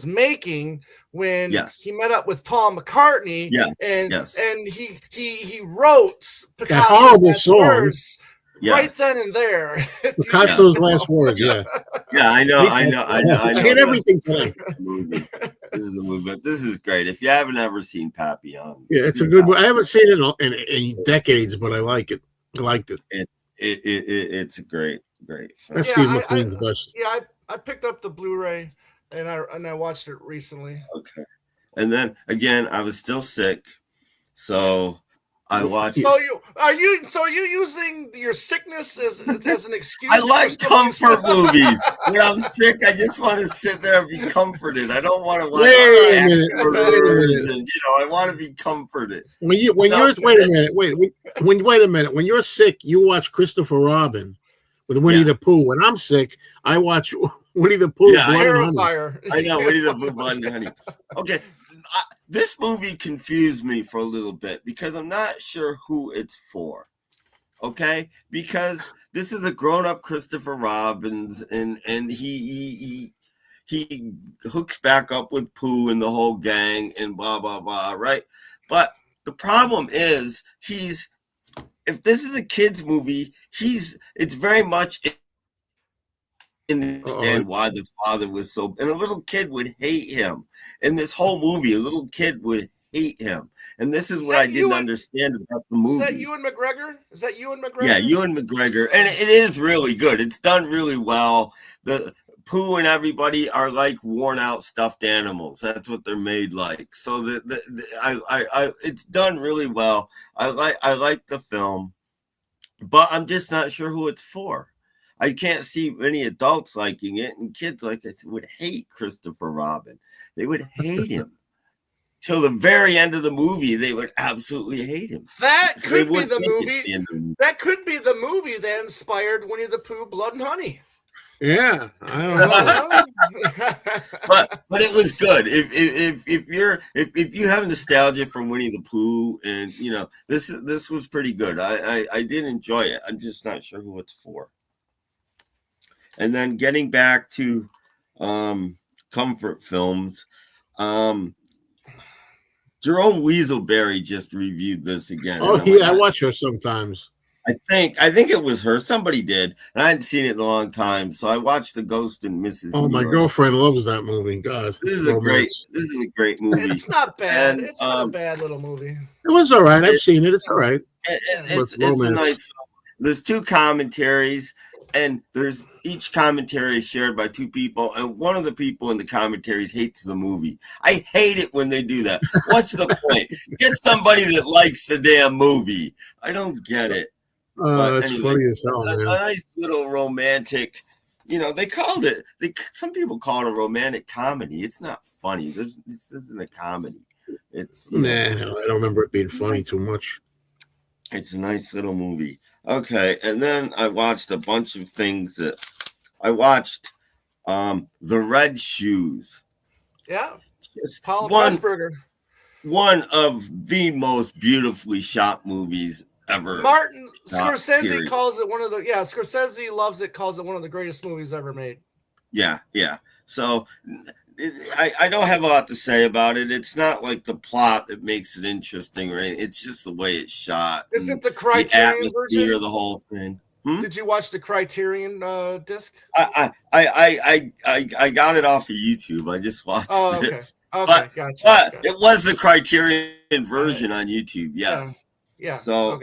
making when he met up with Paul McCartney, and he wrote that horrible song right then and there. Picasso's last word. Yeah, I know. I hate everything tonight. This is the movie, but this is great. If you haven't ever seen Papillon, it's a good movie. I haven't seen it in decades, but I like it. I liked it. It's a great film. That's Steve McQueen's best. Yeah, I picked up the Blu-ray and I watched it recently. Okay, and then again, I was still sick, so I watched. So are you using your sickness as an excuse? I like comfort movies. When I'm sick, I just want to sit there and be comforted. I don't want to watch murders, and I want to be comforted. Wait a minute. When you're sick, you watch Christopher Robin with Winnie the Pooh. When I'm sick, I watch Winnie the Pooh. Blood and Honey. I know Winnie the Pooh, Blood and Honey. Okay. This movie confused me for a little bit because I'm not sure who it's for. Okay, because this is a grown-up Christopher Robin, and he hooks back up with Pooh and the whole gang and blah blah blah, right? But the problem is if this is a kids movie, it's very much understand why the father was so, and a little kid would hate him. In this whole movie, a little kid would hate him, and this is what I didn't understand about the movie. Is that Ewan McGregor? Yeah, Ewan McGregor, and it is really good. It's done really well. The Pooh and everybody are like worn out stuffed animals. That's what they're made like. So it's done really well. I like the film, but I'm just not sure who it's for. I can't see many adults liking it, and kids, like I said, would hate Christopher Robin. They would hate him. Till the very end of the movie, they would absolutely hate him. That could be the movie. That could be the movie that inspired Winnie the Pooh, Blood and Honey. Yeah, I don't know. but it was good. If you have nostalgia from Winnie the Pooh, and this was pretty good. I did enjoy it. I'm just not sure who it's for. And then getting back to comfort films, Jerome Weaselberry just reviewed this again. Oh yeah, I watch her sometimes. I think it was her. Somebody did, and I hadn't seen it in a long time, so I watched The Ghost and Mrs. Oh, my girlfriend loves that movie. God, this is a great movie. It's not bad. It's not a bad little movie. It was all right. I've seen it. It's all right. It's a nice. There's two commentaries. And each commentary is shared by two people, and one of the people in the commentaries hates the movie. I hate it when they do that. What's the point? Get somebody that likes the damn movie. I don't get it. That's funny as hell, man. A nice little romantic, they called it. Some people call it a romantic comedy. It's not funny. This isn't a comedy. It's I don't remember it being funny too much. It's a nice little movie. Okay, and then I watched a bunch of things I watched The Red Shoes. Yeah. Paul Pressburger. One of the most beautifully shot movies ever. Martin Scorsese calls it Scorsese loves it, calls it one of the greatest movies ever made. Yeah. So I don't have a lot to say about it. It's not like the plot that makes it interesting, right? It's just the way it's shot. Is it the Criterion version? The whole thing. Did you watch the Criterion disc? I got it off of YouTube. I just watched it. Okay, gotcha. But it was the Criterion version on YouTube. Yes. Yeah. So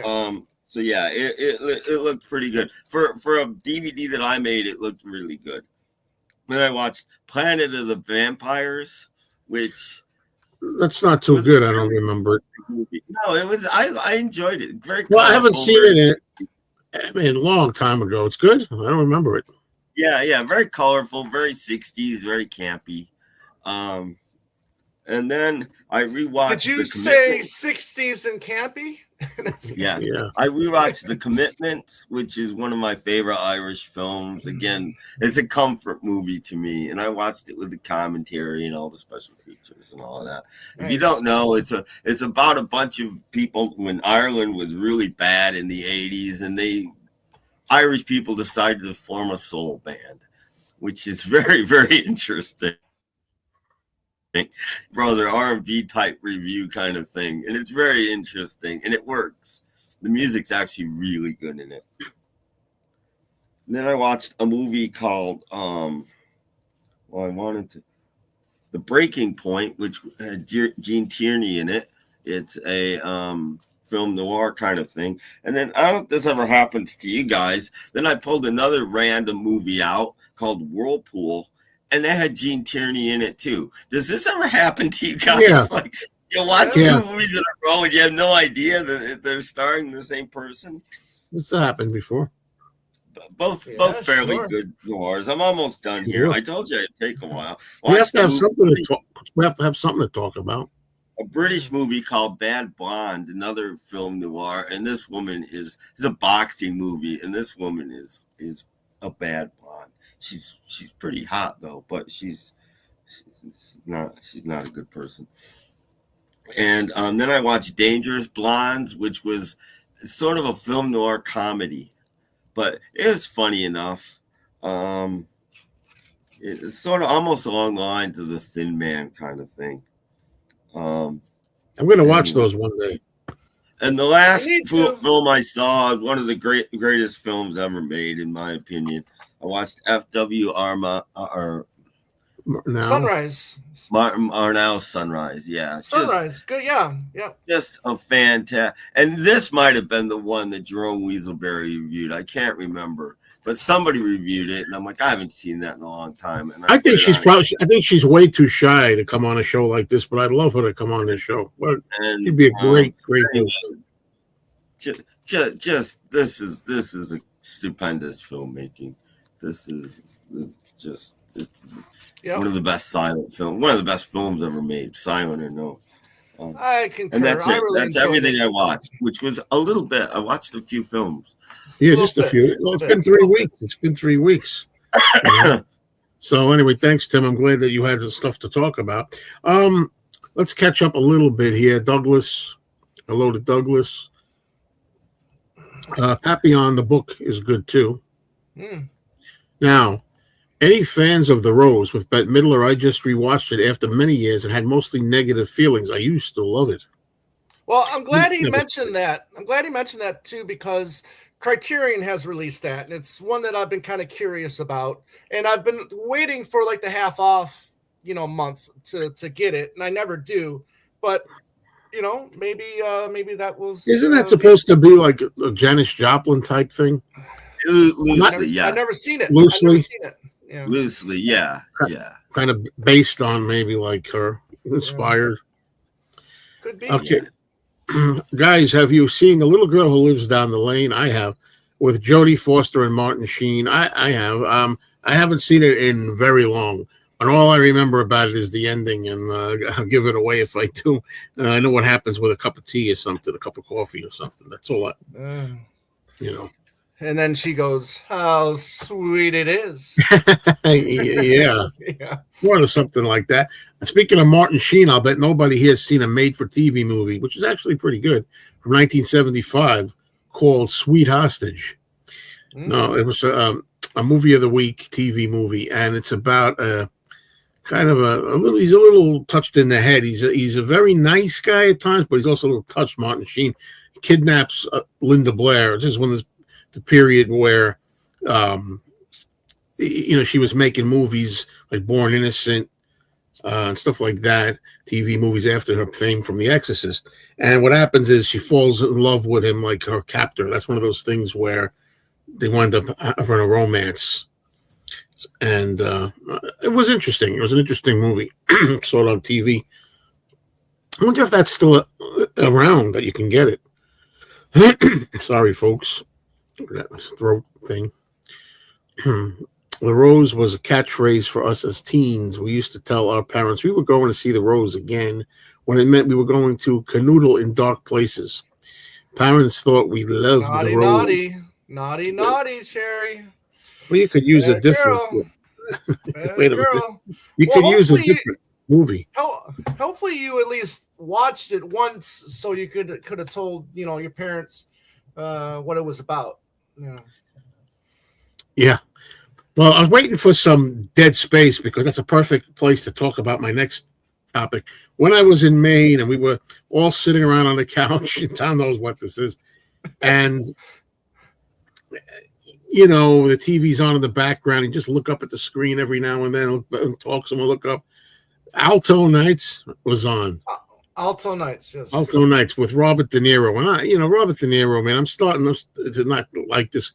it looked pretty good for a DVD that I made. It looked really good. Then I watched Planet of the Vampires, which that's not too good. I don't remember it. No, it was. I enjoyed it. Very well. I haven't seen it. A long time ago. It's good. I don't remember it. Yeah. Very colorful. Very 60s. Very campy. And then I rewatched. Did you The say 60s and campy? Yeah. I rewatched The Commitment, which is one of my favorite Irish films. Again, it's a comfort movie to me, and I watched it with the commentary and all the special features and all of that. Nice. If you don't know, it's about a bunch of people when Ireland was really bad in the 80s, and Irish people decided to form a soul band, which is very, very interesting. Brother, R&B type review kind of thing, and it's very interesting, and it works. The music's actually really good in it. And then I watched a movie called The Breaking Point, which had Gene Tierney in it. It's a film noir kind of thing. And then I don't know if this ever happens to you guys. Then I pulled another random movie out called Whirlpool, and that had Gene Tierney in it too. Does this ever happen to you guys? Yeah. Like you watch two movies in a row and you have no idea that they're starring the same person? This happened before. Both fairly good noirs. I'm almost done here. I told you it'd take a while. We have to have something to talk. We have to have something to talk about. A British movie called Bad Blonde, another film noir, and this woman is a boxing movie, and this woman is a bad blonde. She's pretty hot though, but she's not a good person. And then I watched Dangerous Blondes, which was sort of a film noir comedy, but it was funny enough. It's sort of almost along the lines of the Thin Man kind of thing. I'm going to watch those one day. And the last film I saw, one of the greatest films ever made, in my opinion. I watched F.W. Sunrise. Martin Arnau's Sunrise, yeah. Sunrise, good, yeah. Just a fantastic. And this might have been the one that Jerome Weaselberry reviewed. I can't remember, but somebody reviewed it, and I'm like, I haven't seen that in a long time. And I think she's way too shy to come on a show like this, but I'd love her to come on this show. She'd be a great host. Just this is a stupendous filmmaking. This is just one of the best silent films, one of the best films ever made, silent or no. I concur. And that's it. That's everything I watched, which was a little bit. I watched a few films. Yeah, just a few. Well, it's been 3 weeks. It's been 3 weeks. So anyway, thanks, Tim. I'm glad that you had the stuff to talk about. Let's catch up a little bit here. Douglas, hello to Douglas. Papillon, the book is good too. Now, any fans of The Rose with Bette Midler? I just rewatched it after many years and had mostly negative feelings. I used to love it. Well, I'm glad he mentioned that. I'm glad he mentioned that too, because Criterion has released that, and it's one that I've been kind of curious about. And I've been waiting for like the half off, month to get it, and I never do. But maybe that was. Isn't that supposed to be like a Janis Joplin type thing? Loosely, I've never seen it. Loosely, yeah. Loosely, yeah. Kind of based on maybe like her, inspired. Could be. Okay, guys, have you seen The Little Girl Who Lives Down the Lane? I have, with Jodie Foster and Martin Sheen. I have. I haven't seen it in very long, and all I remember about it is the ending. And I'll give it away if I do. I know what happens with a cup of tea or something, a cup of coffee or something. That's all And then she goes, "How sweet it is." Yeah. Or something like that. Speaking of Martin Sheen, I'll bet nobody here has seen a made-for-TV movie, which is actually pretty good, from 1975, called Sweet Hostage. No, it was a movie of the week, TV movie, and it's about kind of a little. He's a little touched in the head. He's a very nice guy at times, but he's also a little touched. Martin Sheen kidnaps Linda Blair. This is one of the period where, she was making movies like Born Innocent and stuff like that, TV movies after her fame from The Exorcist. And what happens is she falls in love with him like her captor. That's one of those things where they wind up having a romance. And it was interesting. It was an interesting movie. Saw it on TV. I wonder if that's still around, that you can get it. Sorry, folks. That throat thing. The Rose was a catchphrase for us as teens. We used to tell our parents we were going to see the Rose again when it meant we were going to canoodle in dark places. Parents thought we loved the Rose. Naughty, Sherry. Well, you could use a different. Wait a minute. You could use a different movie. Hopefully, you at least watched it once, so you could have told your parents what it was about. Yeah. Well, I was waiting for some dead space because that's a perfect place to talk about my next topic. When I was in Maine and we were all sitting around on the couch, Tom knows what this is, and the TV's on in the background. You just look up at the screen every now and then and talk. Someone look up. Alto Nights was on. Alto Nights, yes. Alto Nights with Robert De Niro. And Robert De Niro, man, I'm starting to not like this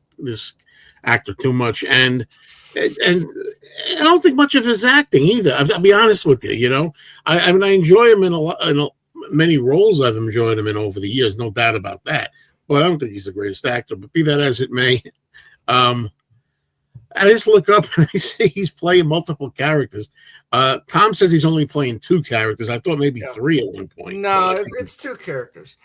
actor too much, and I don't think much of his acting either. I'll be honest with you. I enjoy him in many roles. I've enjoyed him in over the years, no doubt about that. But I don't think he's the greatest actor. But be that as it may, I just look up and I see he's playing multiple characters. Tom says he's only playing 2 characters. I thought maybe 3 at one point. No, it's 2 characters.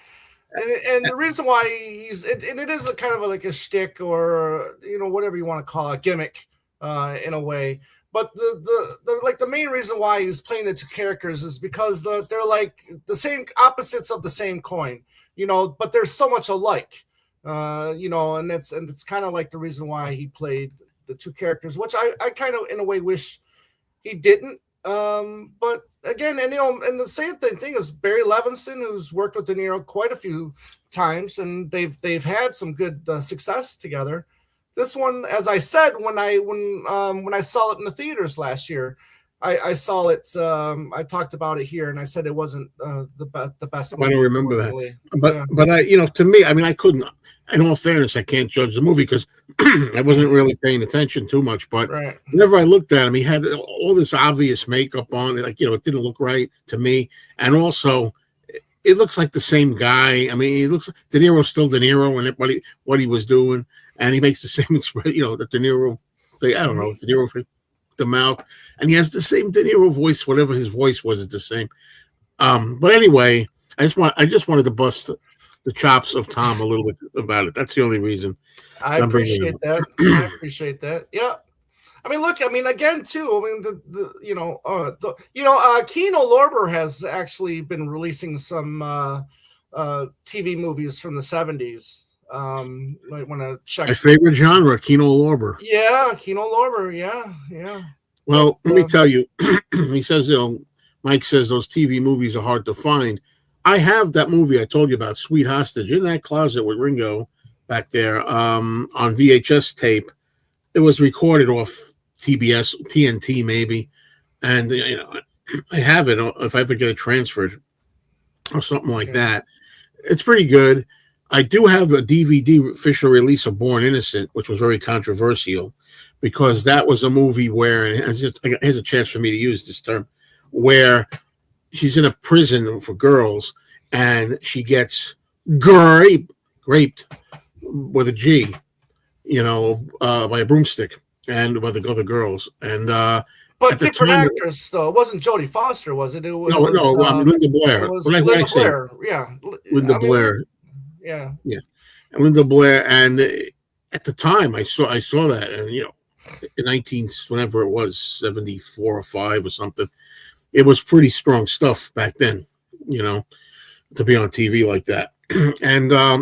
And the reason why it is a kind of like a shtick or whatever you want to call it, gimmick in a way. But the main reason why he's playing the 2 characters is because they're like the same opposites of the same coin, but they're so much alike, and it's kind of like the reason why he played the 2 characters, which I kind of in a way wish he didn't. But again, and the same thing is Barry Levinson, who's worked with De Niro quite a few times, and they've had some good success together. This one, as I said, when I saw it in the theaters last year, I saw it. I talked about it here, and I said it wasn't the best. I don't remember that, but I, to me, I couldn't. In all fairness, I can't judge the movie because I wasn't really paying attention too much. But whenever I looked at him, he had all this obvious makeup on. It didn't look right to me, and also it looks like the same guy. He looks De Niro's still De Niro and what he was doing, and he makes the same expression. The De Niro, I don't know, De Niro. The mouth, and he has the same De Niro voice. Whatever his voice was, it's the same. But anyway, I just wanted to bust the chops of Tom a little bit about it. That's the only reason. I appreciate that. I appreciate that. Yeah. Look. Again, too. Kino Lorber has actually been releasing some TV movies from the 70s. Might want to check. My favorite genre, Kino Lorber. Yeah, Kino Lorber. Yeah. Well, let me tell you. He says, Mike says those TV movies are hard to find. I have that movie I told you about, Sweet Hostage, in that closet with Ringo back there on VHS tape. It was recorded off TBS, TNT maybe, and I have it if I ever get it transferred or something like that. It's pretty good. I do have the DVD official release of Born Innocent, which was very controversial because that was a movie where, and here's a chance for me to use this term, where she's in a prison for girls and she gets raped with a G, by a broomstick and by the other girls. And but different actress, though. It wasn't Jodie Foster, was it? Linda Blair. It was Linda Blair. Yeah, Linda Blair. Yeah. And Linda Blair, and at the time I saw that, and in whenever it was 74 or 5 or something, it was pretty strong stuff back then, to be on TV like that. And I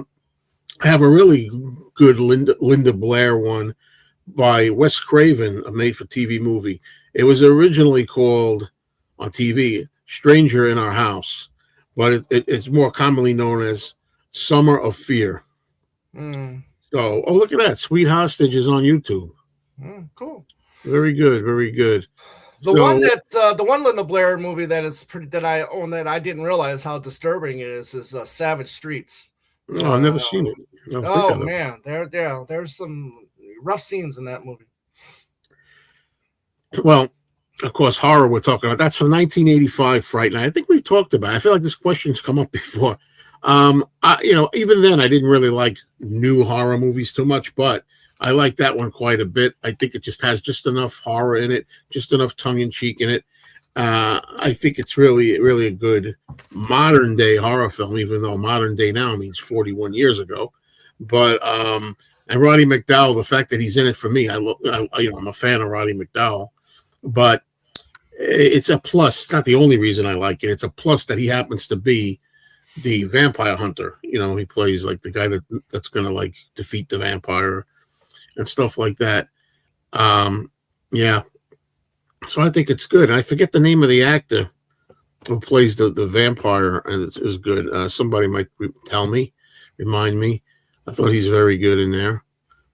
have a really good Linda Blair one by Wes Craven, a made-for-TV movie. It was originally called on TV "Stranger in Our House," but it's more commonly known as Summer of Fear. So, look at that. Sweet Hostage is on YouTube. Cool. Very good. Very good. The one Linda Blair movie that I own that I didn't realize how disturbing it is Savage Streets. Oh, I've never seen it. Man, there's some rough scenes in that movie. Well, of course, horror we're talking about. That's from 1985, Fright Night. I think we've talked about it. I feel like this question's come up before. Even then, I didn't really like new horror movies too much, but I like that one quite a bit. I think it just has just enough horror in it, just enough tongue in cheek in it. I think it's really, really a good modern day horror film, even though modern day now means 41 years ago. But and Roddy McDowall, the fact that he's in it for me, I'm a fan of Roddy McDowall, but it's a plus. It's not the only reason I like it. It's a plus that he happens to be the vampire hunter. He plays like the guy that's going to like defeat the vampire and stuff like that. Yeah. So I think it's good. I forget the name of the actor who plays the vampire, and it's good. Somebody might remind me. I thought he's very good in there.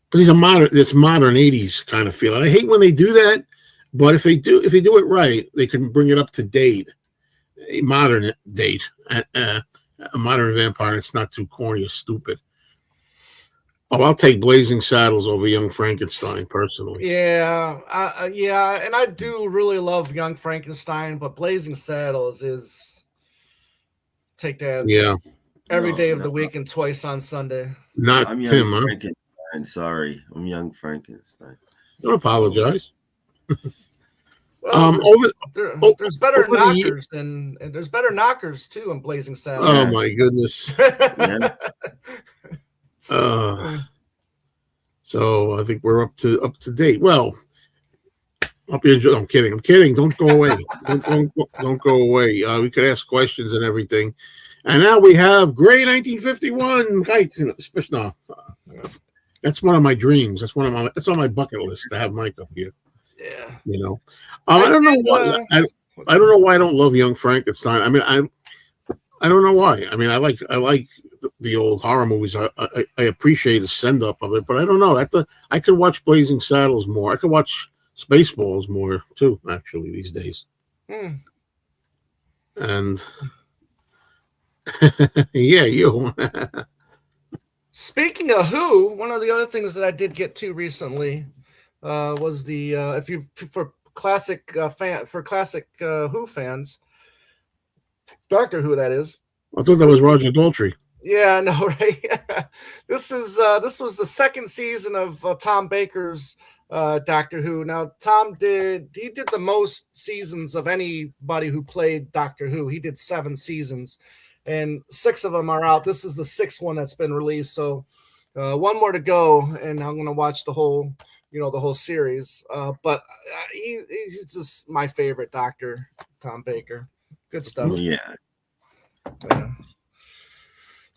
Because he's modern 80s kind of feel. And I hate when they do that, but if they do it right, they can bring it up to date. A modern date. A modern vampire. It's not too corny or stupid. Oh, I'll take Blazing Saddles over Young Frankenstein personally. Yeah, and I do really love Young Frankenstein, but Blazing Saddles is take that. Yeah, every day of the week and twice on Sunday. Not I'm Tim, Young huh? Frankenstein. Sorry, I'm Young Frankenstein. Don't apologize. Well, there's better knockers and there's better knockers too in Blazing Saddles. Oh my goodness. Yeah. So I think we're up to date. Well, I'm kidding. Don't go away. don't go away. We could ask questions and everything. And now we have Gray 1951. That's one of my dreams. That's on my bucket list to have Mike up here. Yeah. I don't know why. I don't know why I don't love Young Frankenstein. I mean, I don't know why. I mean, I like the old horror movies. I appreciate the send up of it, but I don't know. I could watch Blazing Saddles more. I could watch Spaceballs more too, actually, these days. And yeah, you. Speaking of Who, one of the other things that I did get to recently was the for classic Who fans, Doctor Who, that is. I thought that was Roger Daltrey. Yeah, no, right. This was the second season of Tom Baker's Doctor Who. Now, Tom did the most seasons of anybody who played Doctor Who. He did 7 seasons, and 6 of them are out. This is the 6th one that's been released. So, one more to go, and I'm going to watch the whole series. But he's just my favorite Doctor, Tom Baker. Good stuff. Yeah.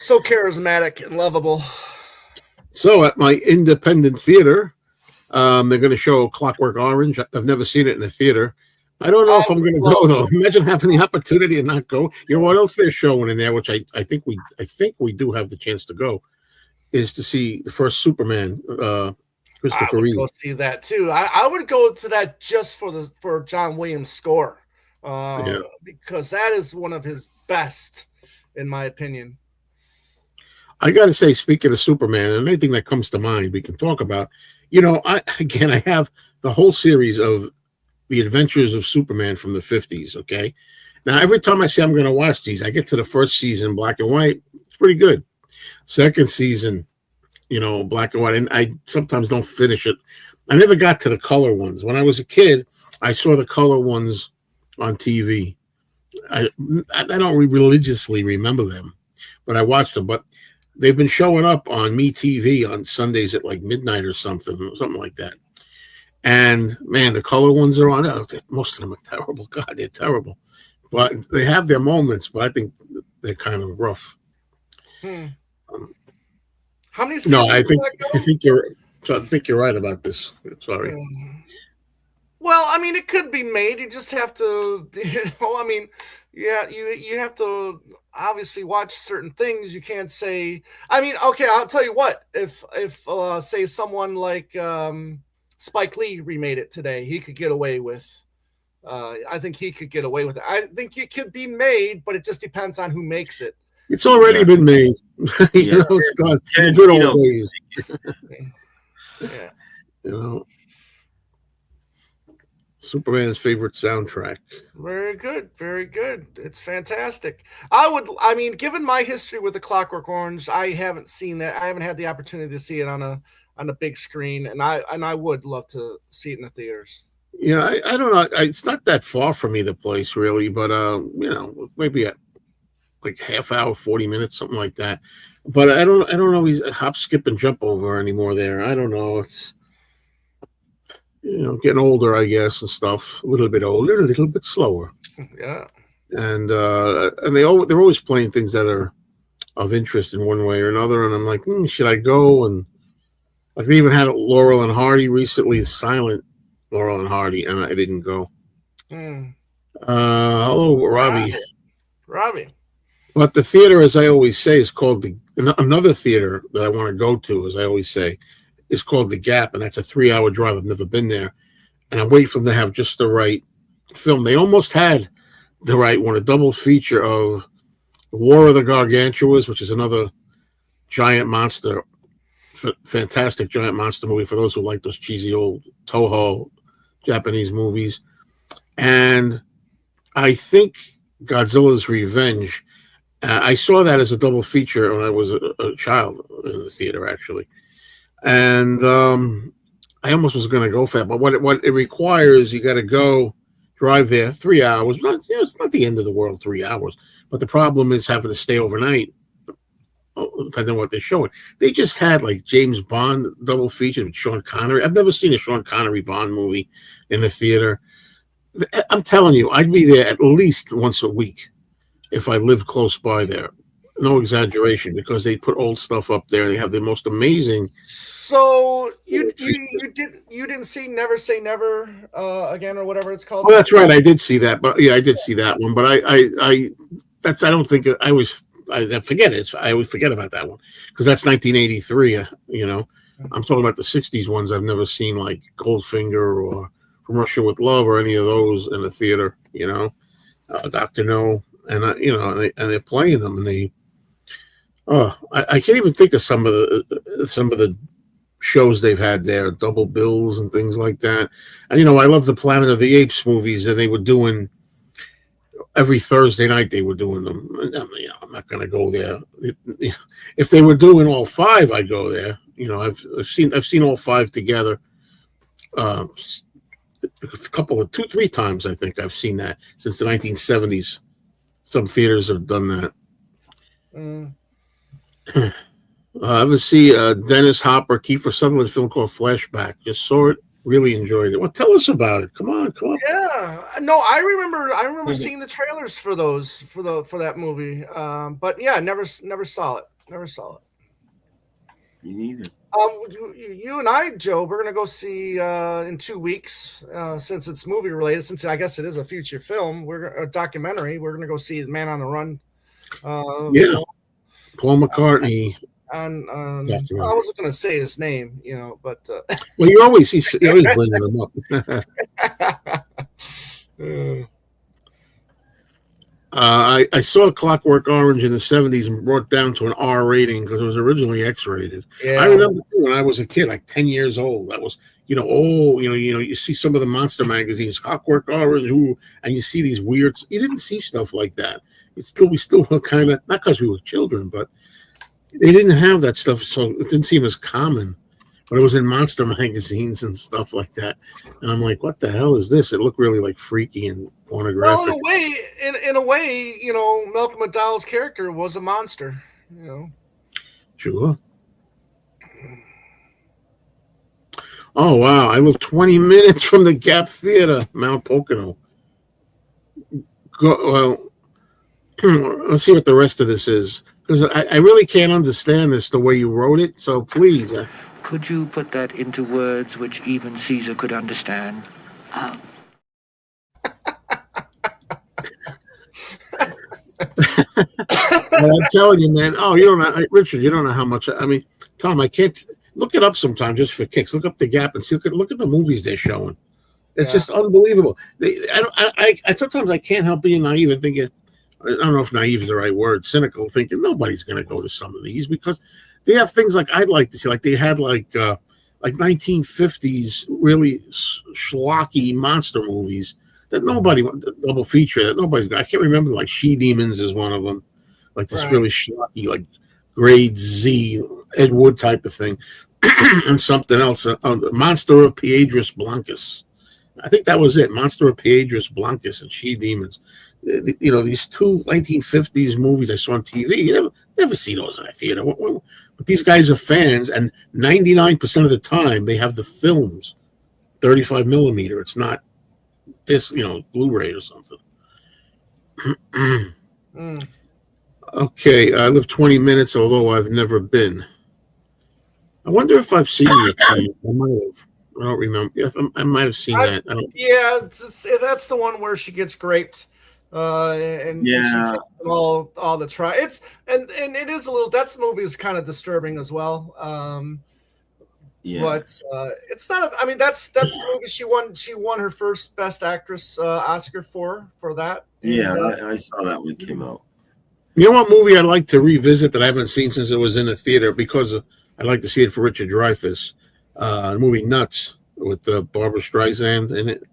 So charismatic and lovable. So at my independent theater, they're going to show Clockwork Orange. I've never seen it in the theater. I don't know if I'm going to go though. Imagine having the opportunity and not go. What else they're showing in there, which I think we do have the chance to go, is to see the first Superman. Christopher Reeve. Go see that too. I would go to that just for John Williams' score, because that is one of his best, in my opinion. I got to say, speaking of Superman, and anything that comes to mind, we can talk about. I have the whole series of The Adventures of Superman from the 50s. Okay, now every time I say I'm going to watch these, I get to the first season, black and white. It's pretty good. Second season, black and white, and I sometimes don't finish it. I never got to the color ones. When I was a kid, I saw the color ones on TV. I don't religiously remember them, but I watched them. But they've been showing up on MeTV on Sundays at like midnight or something like that. And man, the color ones are on. Most of them are terrible. God, they're terrible. But they have their moments. But I think they're kind of rough. How many? No, I think you're right about this. Sorry. Well, I mean, it could be made. You just have to, I mean, yeah, you have to obviously watch certain things. You can't say. I mean, okay, I'll tell you what. If say someone like Spike Lee remade it today, he could get away with. I think he could get away with it. I think it could be made, but it just depends on who makes it. It's already been made. It's done. Good old days. Yeah. Superman's favorite soundtrack. Very good. Very good. It's fantastic. I mean, given my history with the Clockwork Orange, I haven't seen that. I haven't had the opportunity to see it on on a big screen, and I would love to see it in the theaters. Yeah, I don't know. It's not that far from me, the place, really, but maybe at like half hour, 40 minutes, something like that. But I don't always hop, skip, and jump over anymore there. I don't know. It's getting older, I guess, and stuff. A little bit older, a little bit slower. Yeah. And they're always playing things that are of interest in one way or another. And I'm like, should I go? And like they even had Laurel and Hardy recently, silent Laurel and Hardy, and I didn't go. Hello, Robbie. But the theater, as I always say, is called another theater that I want to go to, as I always say, is called The Gap, and that's a 3-hour drive. I've never been there, and I'm waiting for them to have just the right film. They almost had the right one, a double feature of War of the Gargantuas, which is another giant monster, fantastic giant monster movie for those who like those cheesy old Toho Japanese movies, and I think Godzilla's Revenge. I saw that as a double feature when I was a child in the theater, actually. And I almost was going to go for that. But what it requires, you got to go drive there 3 hours. It's not the end of the world, 3 hours. But the problem is having to stay overnight, depending on what they're showing. They just had like James Bond double feature with Sean Connery. I've never seen a Sean Connery Bond movie in the theater. I'm telling you, I'd be there at least once a week if I lived close by there. No exaggeration, because they put old stuff up there. They have the most amazing. So you didn't see Never Say Never again, or whatever it's called. Oh, that's right. I did see that, but yeah, I did see that one. But I don't think I forget it. I always forget about that one because that's 1983. I'm talking about the 60s ones. I've never seen, like Goldfinger or From Russia with Love or any of those in the theater. Dr. No. And and they're playing them, and I can't even think of some of the shows they've had there, double bills and things like that. And I love the Planet of the Apes movies, and they were doing every Thursday night. They were doing them. I'm not going to go there. If they were doing all five, I'd go there. I've seen all five together. A couple of 2-3 times, I think I've seen that since the 1970s. Some theaters have done that. I would see Dennis Hopper, Kiefer Sutherland film called Flashback. Just saw it, really enjoyed it. Well, tell us about it. Come on. Yeah, no, I remember seeing the trailers for those for that movie. But yeah, never saw it. Me neither. You and I, Joe, we're gonna go see in 2 weeks, since it's movie related. Since I guess it is a feature film, a documentary. We're gonna go see Man on the Run. Paul McCartney. And I wasn't gonna say his name, but well, you always bring them up. I saw Clockwork Orange in the 70s and brought down to an R rating because it was originally X-rated. Yeah. I remember when I was a kid, like 10 years old, that was, you see some of the monster magazines, Clockwork Orange, and you see these weird, you didn't see stuff like that. We still were kind of, not because we were children, but they didn't have that stuff, so it didn't seem as common. But it was in monster magazines and stuff like that. And I'm like, what the hell is this? It looked really like freaky and pornographic. Well, in a way, Malcolm McDowell's character was a monster, Sure. Oh, wow. I live 20 minutes from the Gap Theater, Mount Pocono. Let's see what the rest of this is. Because I really can't understand this the way you wrote it. So please. Could you put that into words which even Caesar could understand? I'm telling you, man. Oh, you don't know, Richard. You don't know how much. I mean, Tom, I can't look it up sometime just for kicks. Look up the Gap and see. Look at the movies they're showing. It's just unbelievable. I sometimes I can't help being naive and thinking. I don't know if naive is the right word. Cynical, thinking nobody's going to go to some of these because they have things like I'd like to see. Like they had like 1950s really schlocky monster movies that nobody double feature that nobody's. I can't remember. Like She Demons is one of them. Like this really schlocky, like grade Z Ed Wood type of thing. and something else. Monster of Piedras Blancas. I think that was it. Monster of Piedras Blancas and She Demons. You know, these two 1950s movies I saw on TV. You never see those in a theater. But these guys are fans, and 99% of the time they have the films 35 millimeter. It's not this, you know, Blu-ray or something. Okay, I live 20 minutes, although I've never been. I wonder if I've seen it. I might have. I don't remember. Yes, I might have seen that. Yeah, that's the one where she gets raped, and she takes all the try. It's and it is a little. That movie is kind of disturbing as well. But it's not. I mean, that's the movie she won. She won her first Best Actress Oscar for that. I saw that when it came out. You know what movie I'd like to revisit that I haven't seen since it was in the theater, because I'd like to see it for Richard Dreyfuss. The movie Nuts with Barbara Streisand in it.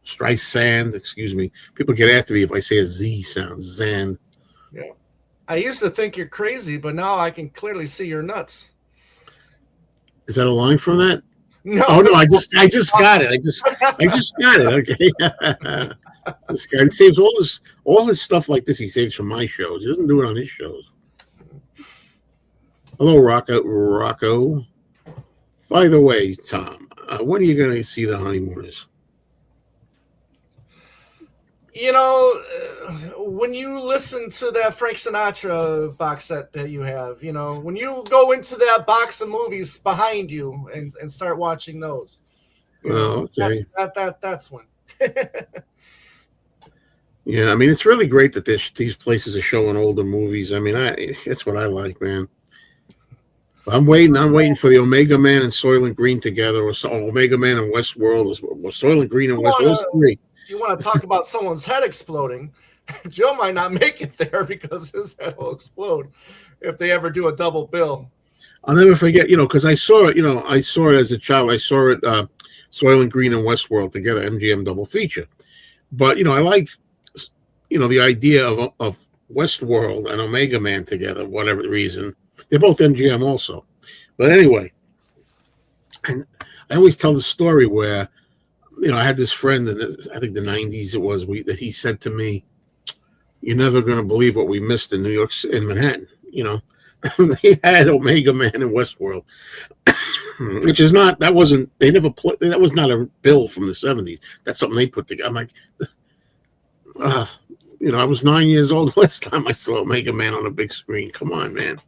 Streisand, excuse me. People get after me if I say a Z sound. Zand. Yeah. I used to think you're crazy, but now I can clearly see your nuts. Is that a line from that? No. Oh no, I just got it. I just got it. Okay. This guy saves all his stuff like this. He saves from my shows. He doesn't do it on his shows. Hello, Rocco. By the way, Tom, when are you going to see The Honeymooners? You know, when you listen to that Frank Sinatra box set that you have, you know, when you go into that box of movies behind you and start watching those, okay, that's when. Yeah, I mean, it's really great that these places are showing older movies. I mean, it's what I like, man. I'm waiting for the Omega Man and Soylent Green together, or Omega Man and Westworld, or Soylent Green and Westworld. You want to talk about someone's head exploding? Joe might not make it there because his head will explode if they ever do a double bill. I'll never forget, because I saw it. I saw it as a child. I saw it, Soylent Green and Westworld together, MGM double feature. But I like, the idea of Westworld and Omega Man together, whatever the reason. They're both MGM also. But anyway, and I always tell the story where, I had this friend in I think the 90s it was, that he said to me, "You're never going to believe what we missed in New York, in Manhattan." They had Omega Man and Westworld, which is not, that wasn't, they never played, that was not a bill from the 70s. That's something they put together. I'm like, I was 9 years old last time I saw Omega Man on a big screen. Come on, man.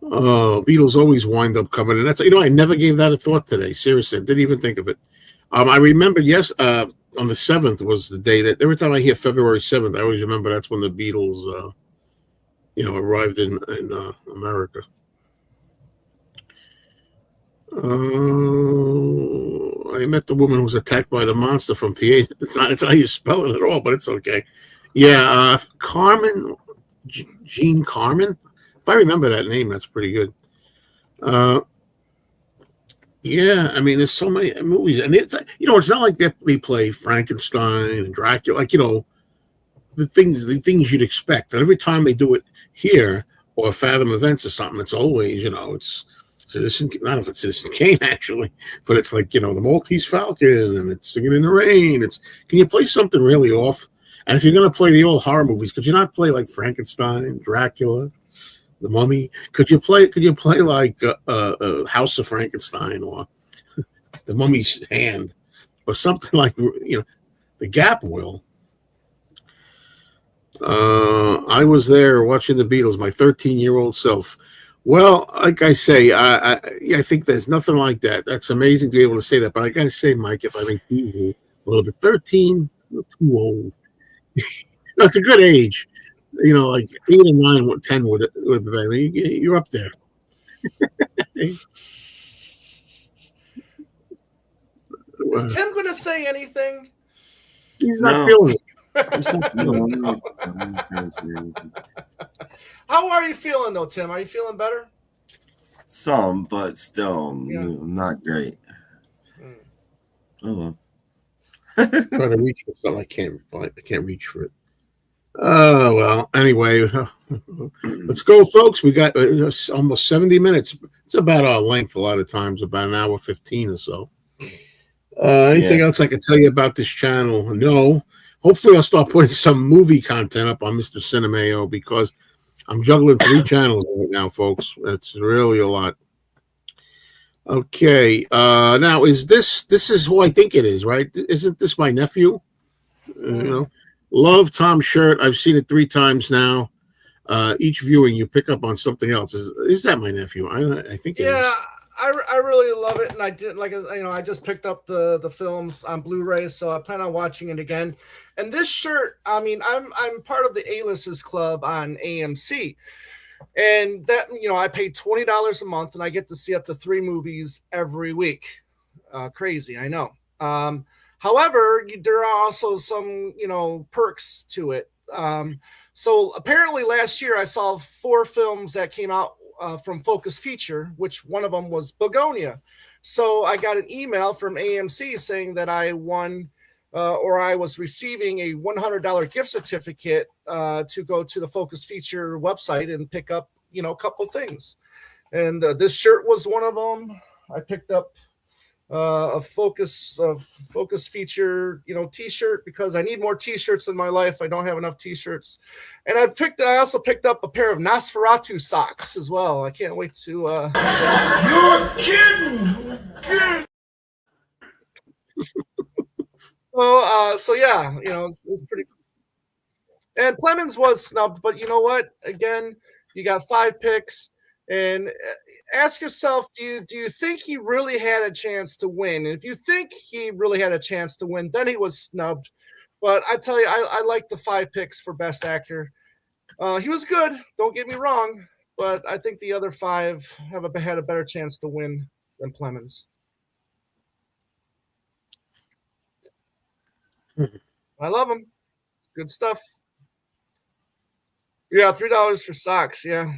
Beatles always wind up coming, and that's, I never gave that a thought today. Seriously, didn't even think of it. I remember, on the 7th was the day that every time I hear February 7th, I always remember that's when the Beatles, arrived in America. I met the woman who was attacked by the monster from PA. It's not how you spell it at all, but it's okay. Yeah, Carmen, Jean Carmen. If I remember that name, that's pretty good. Yeah, I mean, there's so many movies, and it's it's not like they play Frankenstein and Dracula, like the things you'd expect. And every time they do it here or Fathom Events or something, it's always it's Citizen, not if it's Citizen Kane actually, but it's like the Maltese Falcon and it's Singing in the Rain. Can you play something really off? And if you're gonna play the old horror movies, could you not play like Frankenstein, Dracula, The Mummy? Could you play like House of Frankenstein or The Mummy's Hand or something like The Gap will? I was there watching the Beatles, my 13-year-old self. Well, like I say, I think there's nothing like that. That's amazing to be able to say that. But I gotta say, Mike, if I make you a little bit 13, you're too old. It's a good age. Like 8 or 9 or 10 would be. You're up there. Is Tim going to say anything? He's not feeling it. How are you feeling, though, Tim? Are you feeling better? Some, but still not great. Oh well. Trying to reach for something. I can't reach for it. Well, anyway, let's go, folks. We got almost 70 minutes. It's about our length a lot of times, about an hour 15 or so. Anything else I can tell you about this channel? No. Hopefully, I'll start putting some movie content up on Mr. CineMayo because I'm juggling 3 channels right now, folks. It's really a lot. Okay. Now, this is who I think it is, right? Isn't this my nephew? Love Tom's shirt. I've seen it 3 times now. Each viewing, you pick up on something else. Is that my nephew? I think it is. Yeah, I really love it, and I did I just picked up the films on Blu-ray, so I plan on watching it again. And this shirt, I mean, I'm part of the A-listers club on AMC, and that I pay $20 a month, and I get to see up to 3 movies every week. Crazy, I know. However, there are also some perks to it. So apparently last year I saw 4 films that came out from Focus Feature, which one of them was Begonia. So I got an email from AMC saying that I won or I was receiving a $100 gift certificate to go to the Focus Feature website and pick up, a couple things. And this shirt was one of them. I picked up a Focus Feature, T-shirt because I need more T-shirts in my life. I don't have enough T-shirts, and I also picked up a pair of Nosferatu socks as well. I can't wait to. You're kidding. So yeah, it's pretty cool. And Clemens was snubbed, but you know what? Again, you got 5 picks. And ask yourself, do you think he really had a chance to win? And if you think he really had a chance to win, then he was snubbed. But I tell you, I like the 5 picks for Best Actor. He was good, don't get me wrong, but I think the other 5 had a better chance to win than Clemens. I love him. Good stuff. Yeah, $3 for socks, yeah.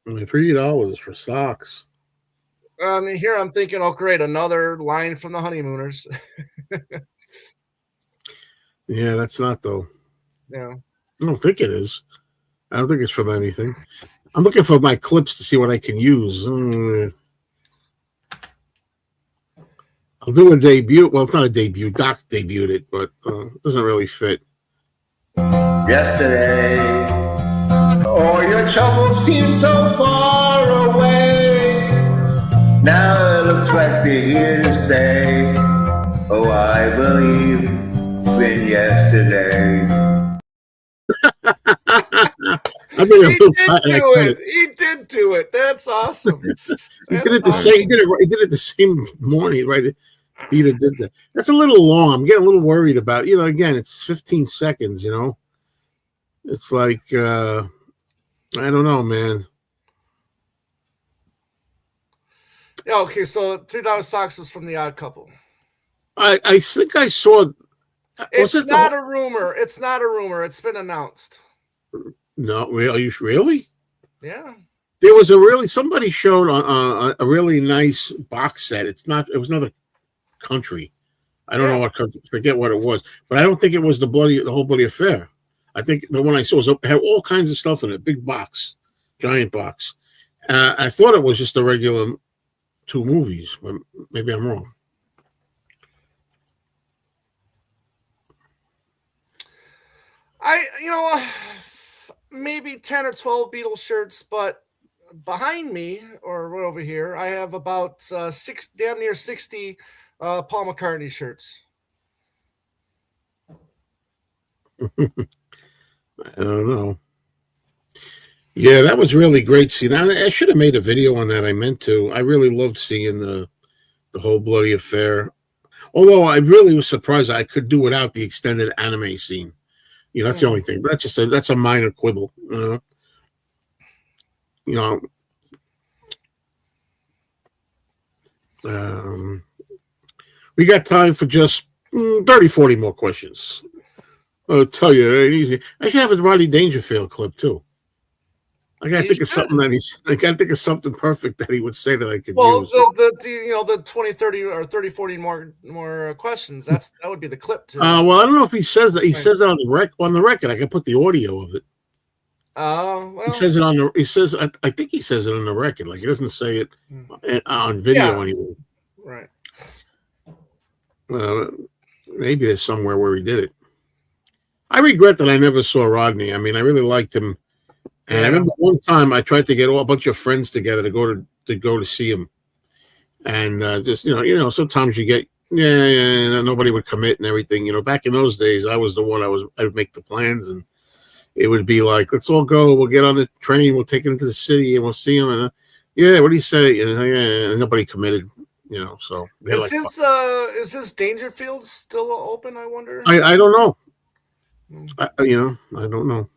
$3 for socks. I mean, here I'm thinking, oh, great, another line from the Honeymooners. Yeah, that's not, though. Yeah. I don't think it is. I don't think it's from anything. I'm looking for my clips to see what I can use. I'll do a debut. Well, it's not a debut. Doc debuted it, but it doesn't really fit. Yesterday, all your troubles seem so far away. Now it looks like they're here to stay. Oh, I believe in yesterday. I've been a little tired. He did do it. That's awesome. He did it the same morning, right? Peter did that. That's a little long. I'm getting a little worried about. Again, it's 15 seconds. It's like I don't know, man. Yeah. Okay. So $3 socks was from The Odd Couple. I think I saw. It's not a rumor. It's not a rumor. It's been announced. No, really? Yeah. There was somebody showed on a really nice box set. It was another country. I don't know what country. Forget what it was, but I don't think it was the whole bloody affair. I think the one I saw had all kinds of stuff in it. Big box, giant box. I thought it was just a regular 2 movies, but maybe I'm wrong. Maybe 10 or 12 Beatles shirts, but behind me or right over here, I have about damn near 60 Paul McCartney shirts. I don't know. Yeah, that was really great scene. I should have made a video on that. I meant to. I really loved seeing the whole bloody affair. Although I really was surprised I could do without the extended anime scene. That's the only thing. But that's a minor quibble. We got time for just 30, 40 more questions. I'll tell you, it ain't easy. I should have a Rodney Dangerfield clip too. I gotta think of something I gotta think of something perfect that he would say that I could use. The 20, 30, or 30, 40 more questions. That would be the clip too. Well, I don't know if he says that. He says that on the record. I can put the audio of it. Well, he says it on the. He says I think he says it on the record. Like he doesn't say it on video anyway. Right. Maybe there's somewhere where he did it. I regret that I never saw Rodney. I mean, I really liked him. And I remember one time I tried to get a bunch of friends together to go to see him, and just sometimes you get nobody would commit and everything. Back in those days, I was the one. I would make the plans, and it would be like, let's all go. We'll get on the train. We'll take it into the city, and we'll see him. And what do you say? And nobody committed. So is his Dangerfield still open? I wonder. I don't know. I don't know.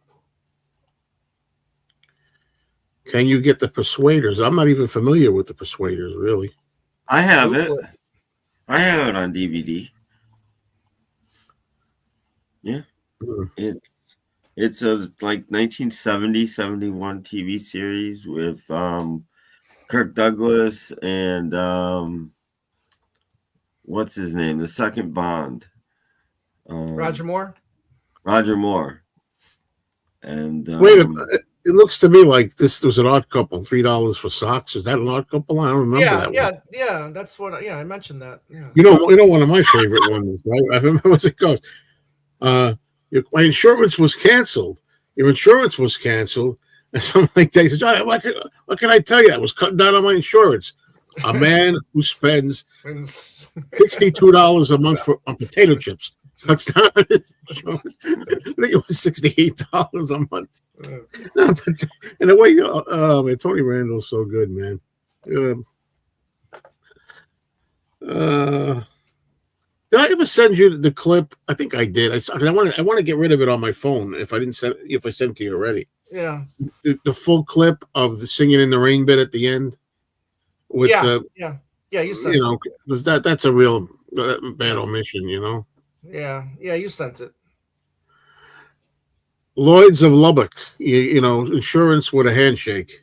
Can you get the Persuaders? I'm not even familiar with the Persuaders, really. I have it. I have it on DVD. Yeah. It's a like 1970-71 TV series with Kirk Douglas and what's his name? The second Bond. Roger Moore. Roger Moore. And wait a minute. It looks to me like this was an Odd Couple. $3 for socks. Is that an Odd Couple? I don't remember that one. Yeah. That's what. I mentioned that. Yeah. One of my favorite ones, right? I remember what it goes. My insurance was canceled. Your insurance was canceled, and something like that. He said, John, what can I tell you? I was cutting down on my insurance. A man who spends $62 a month on potato chips cuts down on his insurance. I think it was $68 a month. No, but in a way, man, Tony Randall's so good, man. Did I ever send you the clip? I think I did. I want to get rid of it on my phone. If I sent it to you already, yeah. The full clip of the singing in the rain bit at the end. With you sent it. Because that's a real bad omission, Yeah, you sent it. Lloyd's of Lubbock, insurance with a handshake.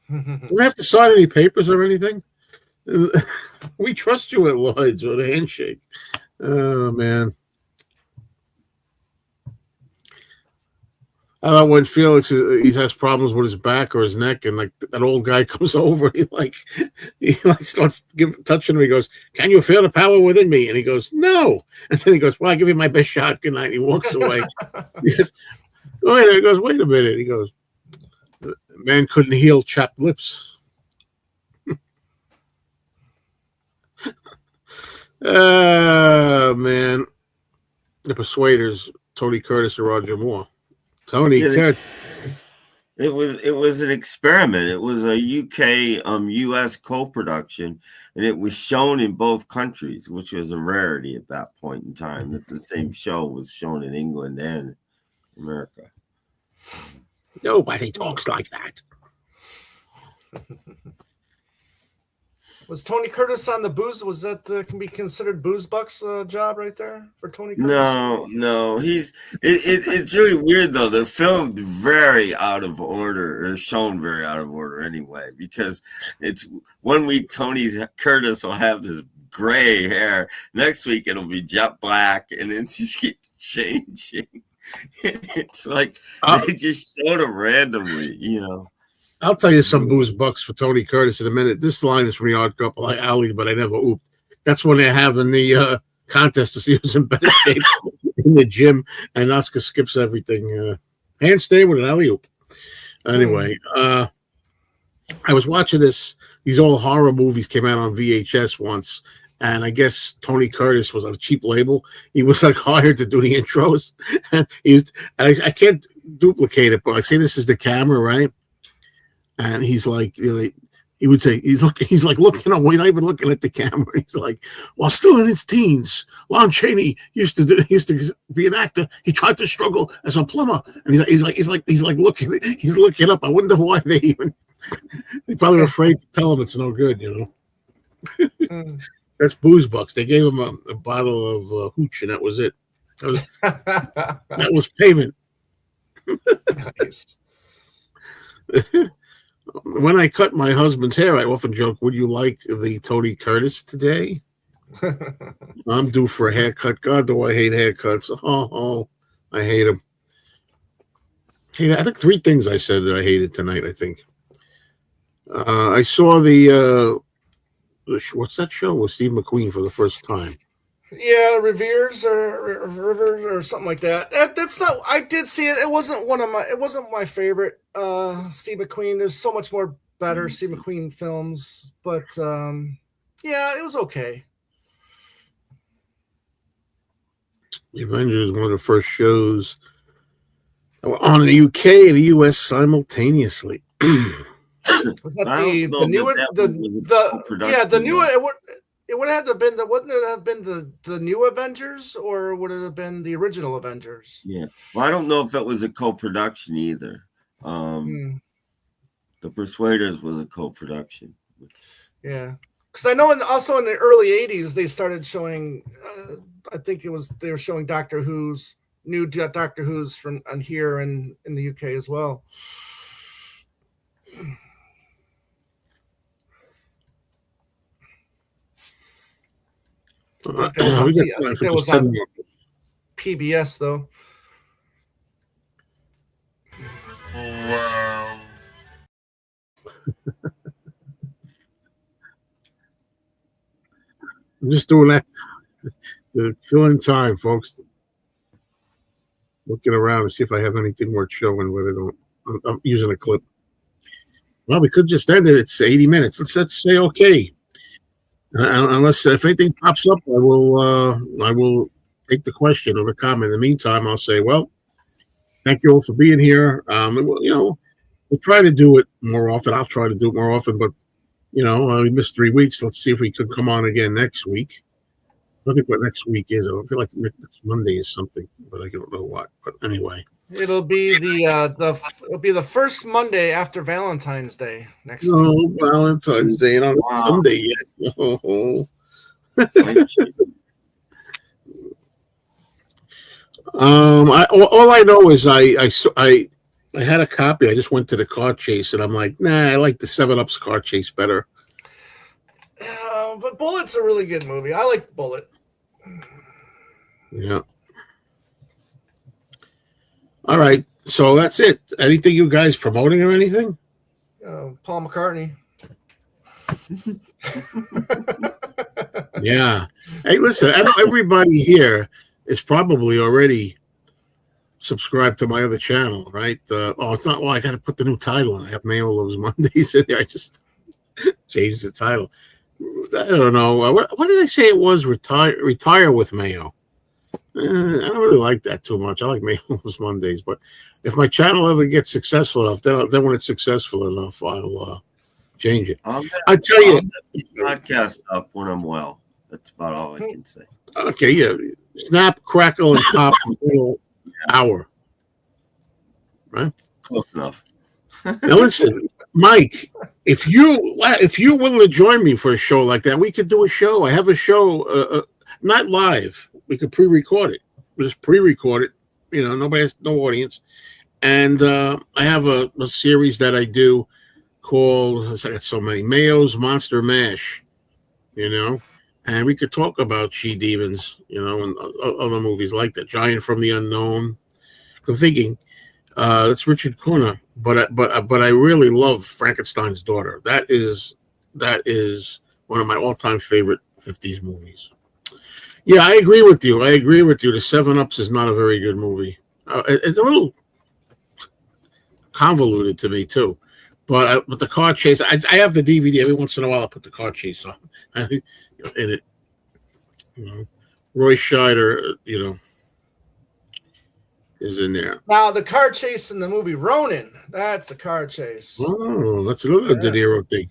Do we have to sign any papers or anything? We trust you at Lloyd's with a handshake. Oh, man. How about when Felix he has problems with his back or his neck, and like that old guy comes over, he starts touching him. He goes, "Can you feel the power within me?" And he goes, "No." And then he goes, "Well, I'll give you my best shot. Good night." And he walks away. He goes, wait a minute. He goes, "Man couldn't heal chapped lips." Man. The Persuaders, Tony Curtis and Roger Moore. Curtis. It was an experiment. It was a UK US co-production, and it was shown in both countries, which was a rarity at that point in time, that the same show was shown in England and America. Nobody talks like that. Was Tony Curtis on the booze? Was that can be considered Booze Bucks job right there for Tony Curtis? No. It's really weird though. They're filmed very out of order, or shown very out of order anyway, because it's 1 week Tony Curtis will have this gray hair, next week it'll be jet black, and then just keeps changing. It's like they just showed him randomly, I'll tell you some Booze Bucks for Tony Curtis in a minute. This line is from the Odd Couple. I alleyed, but I never ooped. That's when they're having the contest to see who's in better shape in the gym, and Oscar skips everything. Handstand with an alley-oop. Anyway, I was watching these old horror movies came out on VHS once, and I guess Tony Curtis was on a cheap label. He was like hired to do the intros, and I can't duplicate it, but I say this is the camera, right? And he's like, he would say, he's like looking away, not even looking at the camera. He's like, while still in his teens, Lon Chaney used to be an actor. He tried to struggle as a plumber, and he's like looking up. I wonder why they probably were afraid to tell him it's no good, That's Booze Bucks. They gave him a bottle of hooch, and that was it. That was payment. Nice. When I cut my husband's hair, I often joke, "Would you like the Tony Curtis today?" I'm due for a haircut. God, do I hate haircuts. Oh, I hate them. I think 3 things I said that I hated tonight, I think. I saw what's that show with Steve McQueen for the first time? Yeah, Rivers or Rivers or something like that. That's not. I did see it. It wasn't my favorite. Steve McQueen. There's so much more better Steve McQueen films, but yeah, it was okay. The Avengers, one of the first shows that were on in the UK and the US simultaneously. Was that the newer the new it would have been wouldn't it have been the new Avengers, or would it have been the original Avengers? Yeah. Well, I don't know if it was a co-production either. The Persuaders was a co-production. Yeah. Because I know also in the early 80s they started showing I think they were showing new Doctor Who's from here and in the UK as well. I think that was on PBS though. Wow. I'm just doing that to fill in time, folks. Looking around to see if I have anything worth showing, but I don't. I'm using a clip. Well, we could just end it. It's 80 minutes. Let's say okay. Unless if anything pops up, I will take the question or the comment. In the meantime, I'll say, well, thank you all for being here. We'll try to do it more often. I'll try to do it more often, but we missed 3 weeks. Let's see if we could come on again next week. I don't think what next week is. I feel like next Monday is something, but I don't know what. But anyway, it'll be the first Monday after Valentine's Day next week. Oh, Valentine's Day, and on Sunday yet. Oh. All I know is I had a copy. I just went to the car chase, and I'm like, nah, I like the 7-Up's car chase better. But Bullet's a really good movie. I like Bullet. Yeah. All right. So that's it. Anything you guys promoting or anything? Paul McCartney. Yeah. Hey, listen, I know everybody here is probably already subscribed to my other channel, right? It's not. Well, I got to put the new title on. I have Mayo Loves Mondays in there. I just changed the title. I don't know. What did I say it was? Retire with Mayo. I don't really like that too much. I like Mayo Loves Mondays, but if my channel ever gets successful enough, then when it's successful enough, I'll change it. I tell you, podcast up when I'm well. That's about all I can say. Okay, yeah. Snap, crackle, and pop a little hour. Right? Close enough. Now listen, Mike, if you're willing to join me for a show like that, we could do a show. I have a show, not live. We could pre-record it. Just pre-record it. Nobody has no audience. And I have a series that I do called, I got so many, Mayo's Monster Mash, and we could talk about she-demons, and other movies like that. Giant from the Unknown. I'm thinking, it's Richard Connor, but I really love Frankenstein's Daughter. That is one of my all-time favorite 50s movies. Yeah, I agree with you. The 7-Ups is not a very good movie. It's a little convoluted to me too. But the car chase, I have the DVD. Every once in a while, I put the car chase on in it. Roy Scheider, is in there. Now the car chase in the movie Ronin. That's the car chase. Oh, that's another De Niro thing.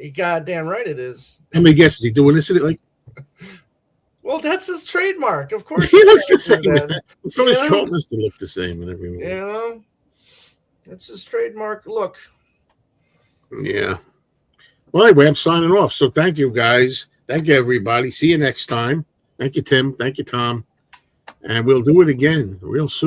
You goddamn right it is. How many guesses he doing this in it? Like, well, that's his trademark, of course. He looks the same. So does Charlton look the same in every movie. That's his trademark look. Yeah. Well, anyway, I'm signing off. So thank you, guys. Thank you, everybody. See you next time. Thank you, Tim. Thank you, Tom. And we'll do it again real soon.